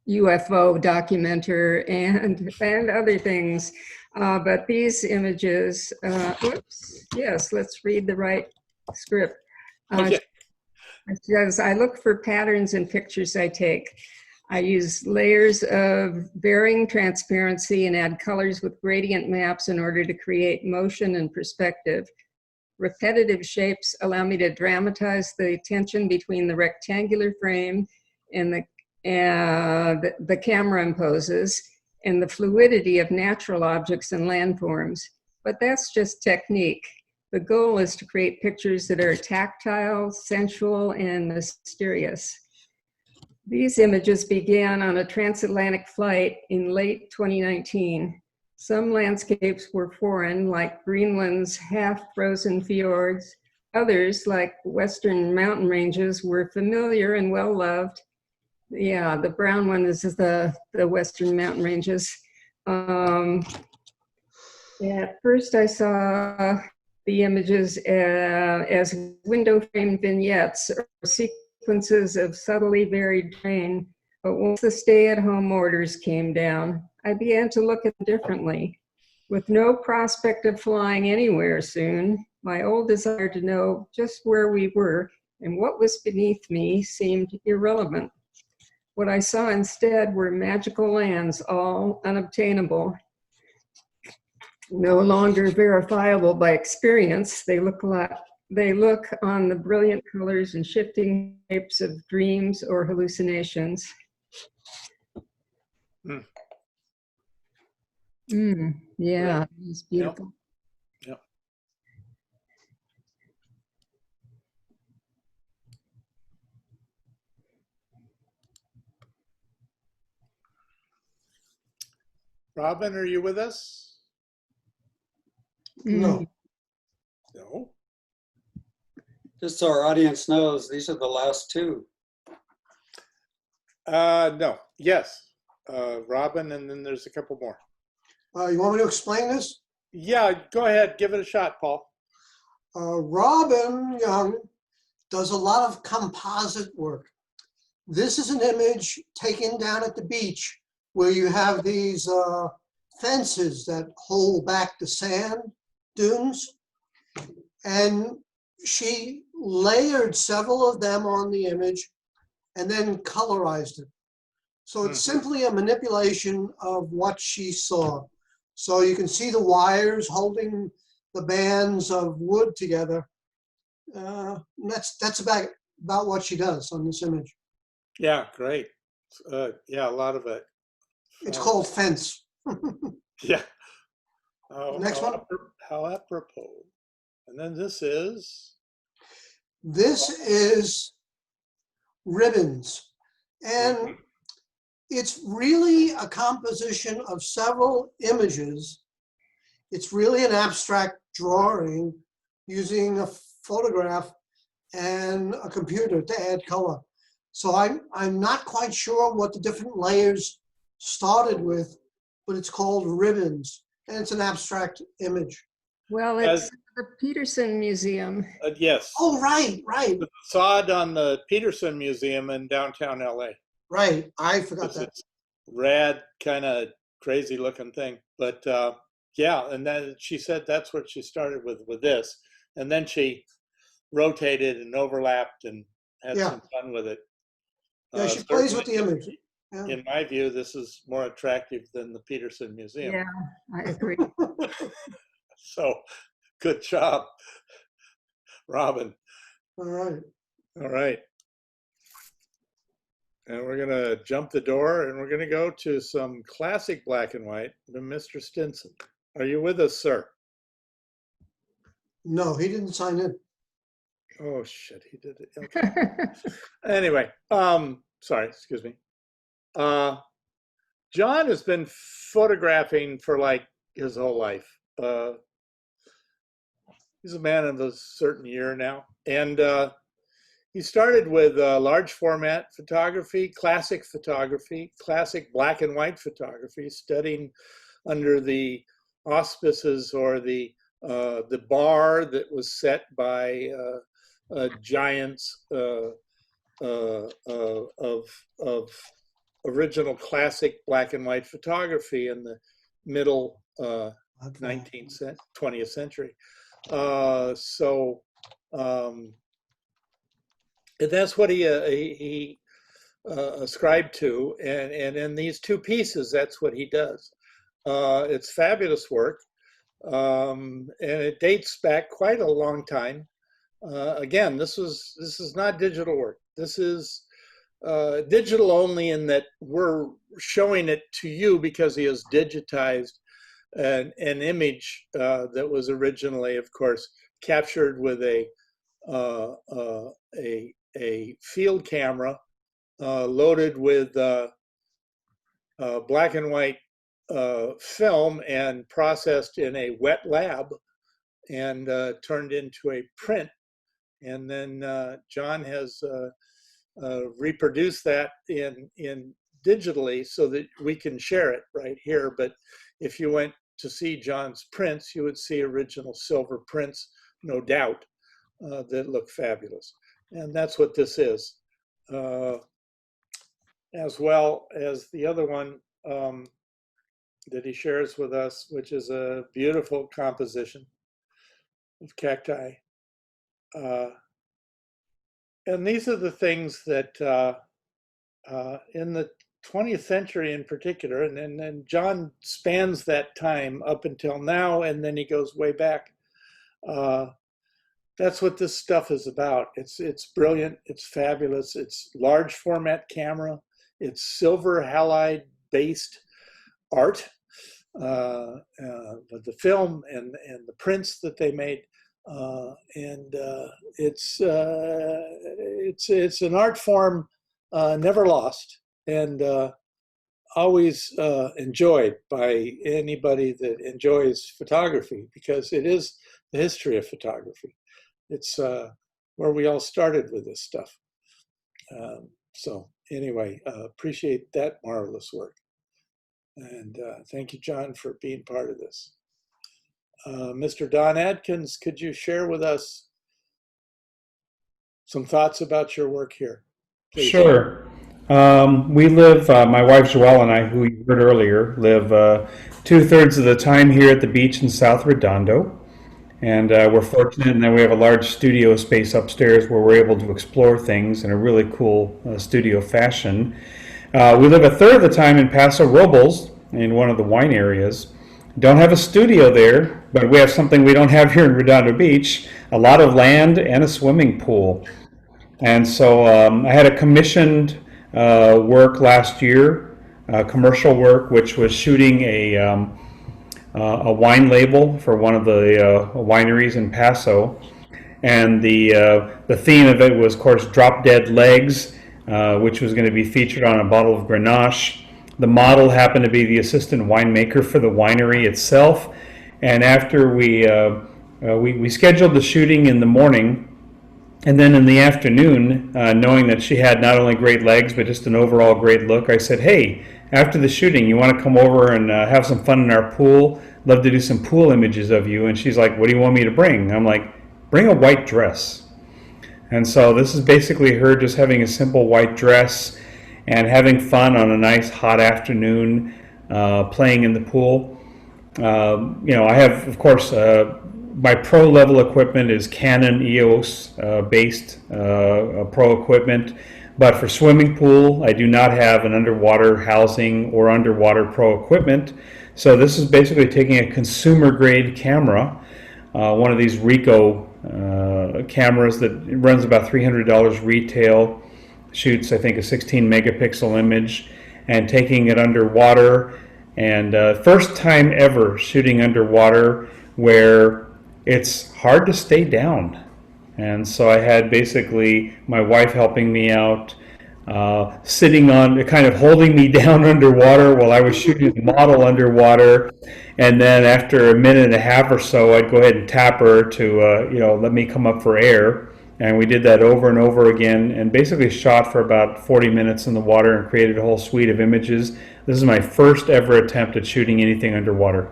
UFO documenter and other things. But these images, whoops, yes, let's read the right script. Okay. Because I look for patterns in pictures I take. I use layers of varying transparency and add colors with gradient maps in order to create motion and perspective. Repetitive shapes allow me to dramatize the tension between the rectangular frame and the camera imposes, and the fluidity of natural objects and landforms. But that's just technique. The goal is to create pictures that are tactile, sensual, and mysterious. These images began on a transatlantic flight in late 2019. Some landscapes were foreign, like Greenland's half-frozen fjords. Others, like Western mountain ranges, were familiar and well-loved. Yeah, the brown one is the Western mountain ranges. At first I saw the images as window frame vignettes or sequences of subtly varied terrain, but once the stay-at-home orders came down, I began to look at them differently. With no prospect of flying anywhere soon, my old desire to know just where we were and what was beneath me seemed irrelevant. What I saw instead were magical lands, all unobtainable, no longer verifiable by experience. They look on the brilliant colors and shifting shapes of dreams or hallucinations. Yeah, it's beautiful. Yep. Robin, are you with us? No. No. Just so our audience knows, these are the last two. No. Yes. Robin, and then there's a couple more. You want me to explain this? Yeah, go ahead. Give it a shot, Paul. Robin Young does a lot of composite work. This is an image taken down at the beach where you have these fences that hold back the sand dunes. And she layered several of them on the image and then colorized it. So it's simply a manipulation of what she saw. So you can see the wires holding the bands of wood together. That's about what she does on this image. Yeah, great. Yeah, a lot of it. It's called Fence. Yeah. Oh, Next one. How apropos. And then this is. This is ribbons. And it's really a composition of several images. It's really an abstract drawing using a photograph and a computer to add color. So I'm not quite sure what the different layers started with, but it's called ribbons, and it's an abstract image. Well, it's the Peterson Museum. Yes. Oh, right. Saw it on the Peterson Museum in downtown LA. Right, I forgot that. It's rad, kind of crazy looking thing. But yeah, and then she said that's what she started with this. And then she rotated and overlapped and had some fun with it. Yeah, she plays with the image. Yeah. In my view, this is more attractive than the Peterson Museum. Yeah, I agree. So, good job, Robin. All right. All right. And we're going to jump the door and we're going to go to some classic black and white to Mr. Stinson. Are you with us, sir? No, he didn't sign in. Oh, shit, he did it. Okay. Anyway, sorry, excuse me. John has been photographing for like his whole life. He's a man of a certain year now. And he started with large format photography, classic black and white photography, studying under the auspices or the bar that was set by giants of original classic black and white photography in the middle 20th century. That's what he ascribed to, and in these two pieces, that's what he does. It's fabulous work, and it dates back quite a long time. Again, this is not digital work. This is digital only in that we're showing it to you because he has digitized an image that was originally, of course, captured with a field camera loaded with black and white film and processed in a wet lab and turned into a print. And then John has reproduced that in digitally so that we can share it right here. But if you went to see John's prints, you would see original silver prints, no doubt, that look fabulous. And that's what this is, as well as the other one that he shares with us, which is a beautiful composition of cacti. And these are the things that in the 20th century in particular, and then John spans that time up until now, and then he goes way back. That's what this stuff is about. It's brilliant, it's fabulous, it's large format camera, it's silver halide based art, with the film and the prints that they made. It's an art form never lost and always enjoyed by anybody that enjoys photography, because it is the history of photography. It's where we all started with this stuff. So anyway, appreciate that marvelous work. And thank you, John, for being part of this. Mr. Don Adkins, could you share with us some thoughts about your work here, please? Sure. We live, my wife Joelle and I, who you heard earlier, live 2/3 of the time here at the beach in South Redondo. And we're fortunate in that we have a large studio space upstairs where we're able to explore things in a really cool studio fashion. We live 1/3 of the time in Paso Robles, in one of the wine areas. Don't have a studio there, but we have something we don't have here in Redondo Beach, a lot of land and a swimming pool. And so I had a commissioned work last year, commercial work, which was shooting a wine label for one of the wineries in Paso. And the theme of it was, of course, Drop Dead Legs, which was going to be featured on a bottle of Grenache. The model happened to be the assistant winemaker for the winery itself. And after we scheduled the shooting in the morning, and then in the afternoon, knowing that she had not only great legs, but just an overall great look, I said, hey, after the shooting, you want to come over and have some fun in our pool? Love to do some pool images of you. And she's like, what do you want me to bring? I'm like, bring a white dress. And so this is basically her just having a simple white dress and having fun on a nice hot afternoon, playing in the pool. I have, of course, my pro level equipment is Canon EOS based pro equipment. But for swimming pool, I do not have an underwater housing or underwater pro equipment. So this is basically taking a consumer grade camera, one of these Ricoh cameras that runs about $300 retail, shoots I think a 16 megapixel image, and taking it underwater. And first time ever shooting underwater where it's hard to stay down. And so I had basically my wife helping me out, sitting on, kind of holding me down underwater while I was shooting the model underwater. And then after a minute and a half or so, I'd go ahead and tap her to, let me come up for air. And we did that over and over again, and basically shot for about 40 minutes in the water and created a whole suite of images. This is my first ever attempt at shooting anything underwater.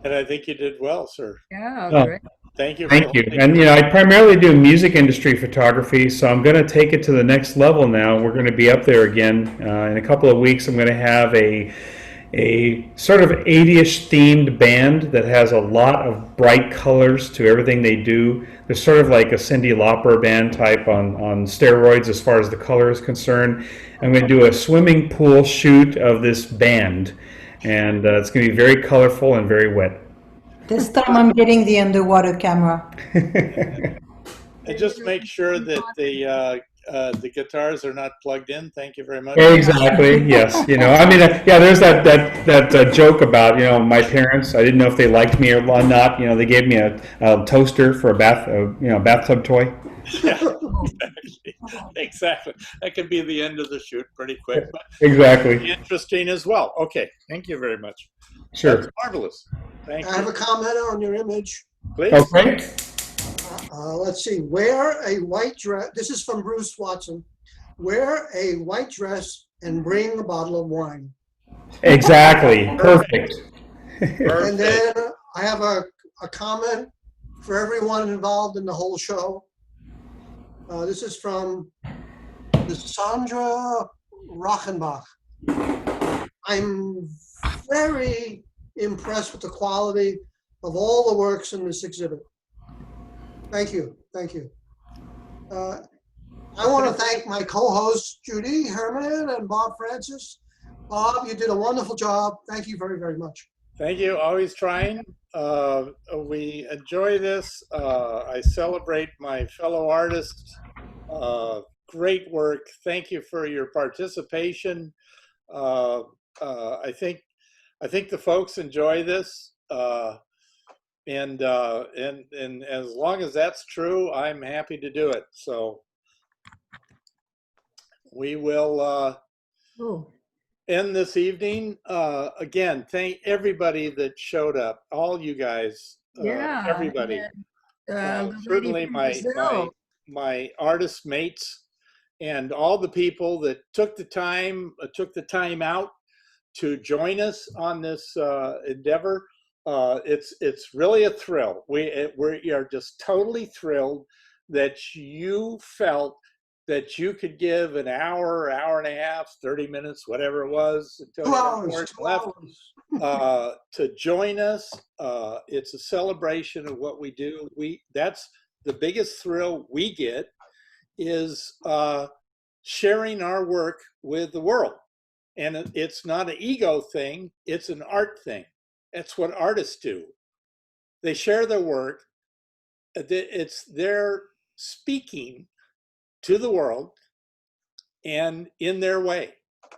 And I think you did well, sir. Yeah, Oh, great. Thank you. Thank you. And I primarily do music industry photography, so I'm going to take it to the next level now. We're going to be up there again in a couple of weeks. I'm going to have a sort of 80-ish themed band that has a lot of bright colors to everything they do. They're sort of like a Cyndi Lauper band type on steroids as far as the color is concerned. I'm going to do a swimming pool shoot of this band, and it's going to be very colorful and very wet. This time I'm getting the underwater camera. And just make sure that the guitars are not plugged in. Thank you very much. Exactly. Yes. There's that joke about my parents. I didn't know if they liked me or not. They gave me a toaster for a bathtub toy. Yeah, exactly. That could be the end of the shoot pretty quick. But Exactly. interesting as well. Okay. Thank you very much. Sure. That's marvelous. Thank I have you. a comment on your image. Please. Okay. Let's see, wear a white dress. This is from Bruce Watson. Wear a white dress and bring a bottle of wine. Exactly. Perfect. And then I have a comment for everyone involved in the whole show. This is from Sandra Rochenbach. I'm very impressed with the quality of all the works in this exhibit. Thank you. Thank you. I want to thank my co-hosts, Judy Herman and Bob Francis. Bob, you did a wonderful job. Thank you very, very much. Thank you. Always trying. We enjoy this. I celebrate my fellow artists. Great work. Thank you for your participation. I think the folks enjoy this. And as long as that's true, I'm happy to do it. So we will end this evening. Again, thank everybody that showed up, all you guys, Yeah. everybody. The lady Certainly from my Brazil. my artist mates and all the people that took the time out to join us on this endeavor. It's really a thrill. We are just totally thrilled that you felt that you could give an hour and a half, 30 minutes, whatever it was, until you had more left, to join us. It's a celebration of what we do. That's the biggest thrill we get, is sharing our work with the world. And it's not an ego thing, it's an art thing. That's what artists do. They share their work. It's their speaking to the world and in their way.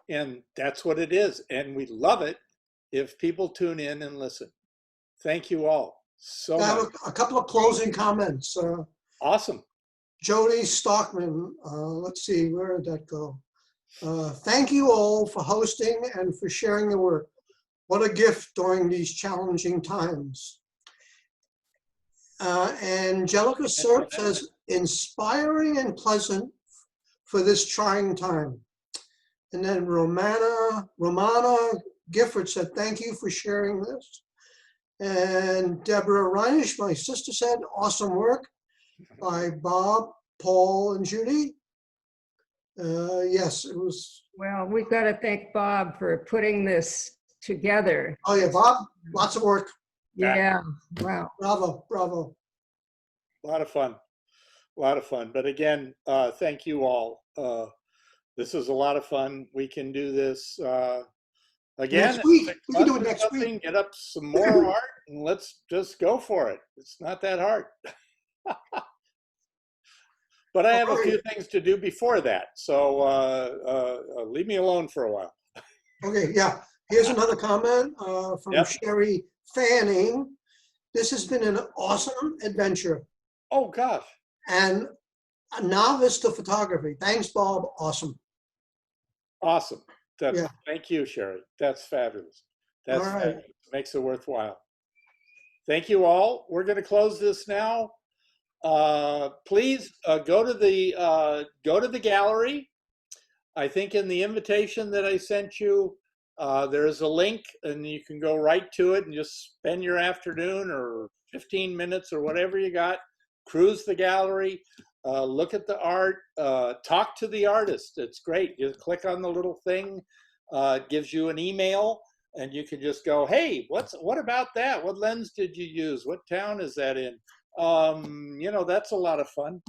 And that's what it is. And we love it. if people tune in and listen. Thank you all so I have much. a couple of closing comments. Awesome. Jody Stockman, let's see, where did that go? Thank you all for hosting and for sharing the work. What a gift during these challenging times. Angelica Serp says, inspiring and pleasant for this trying time. And then Romana Gifford said, thank you for sharing this. And Deborah Reinisch, my sister, said, awesome work by Bob, Paul, and Judy. Yes, it was. Well, we've got to thank Bob for putting this together. Oh yeah, Bob, lots of work. Yeah, wow. Bravo, bravo. A lot of fun. A lot of fun. But again, thank you all. This is a lot of fun. We can do this again. Next week. 6 We can do it months or next something, week. Get up some more art and let's just go for it. It's not that hard. But I have a few things to do before that. So leave me alone for a while. Okay, yeah. Here's another comment from Yep. Sherry Fanning. This has been an awesome adventure. Oh, gosh. And a novice to photography. Thanks, Bob. Awesome. Awesome. That's, Yeah. Thank you, Sherry. That's fabulous. That's All right. fabulous. Makes it worthwhile. Thank you all. We're going to close this now. Please go to the gallery. I think in the invitation that I sent you, there's a link and you can go right to it and just spend your afternoon or 15 minutes or whatever you got. Cruise the gallery, look at the art, talk to the artist. It's great. You click on the little thing, it gives you an email, and you can just go, hey, what about that? What lens did you use? What town is that in? You know, that's a lot of fun.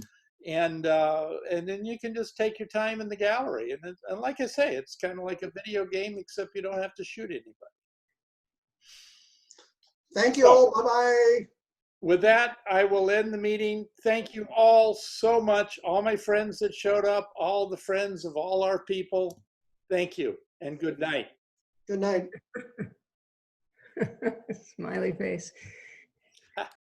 And then you can just take your time in the gallery. And like I say, it's kind of like a video game, except you don't have to shoot anybody. Thank you all. Bye-bye. With that, I will end the meeting. Thank you all so much. All my friends that showed up, all the friends of all our people. Thank you and good night. Good night. Smiley face.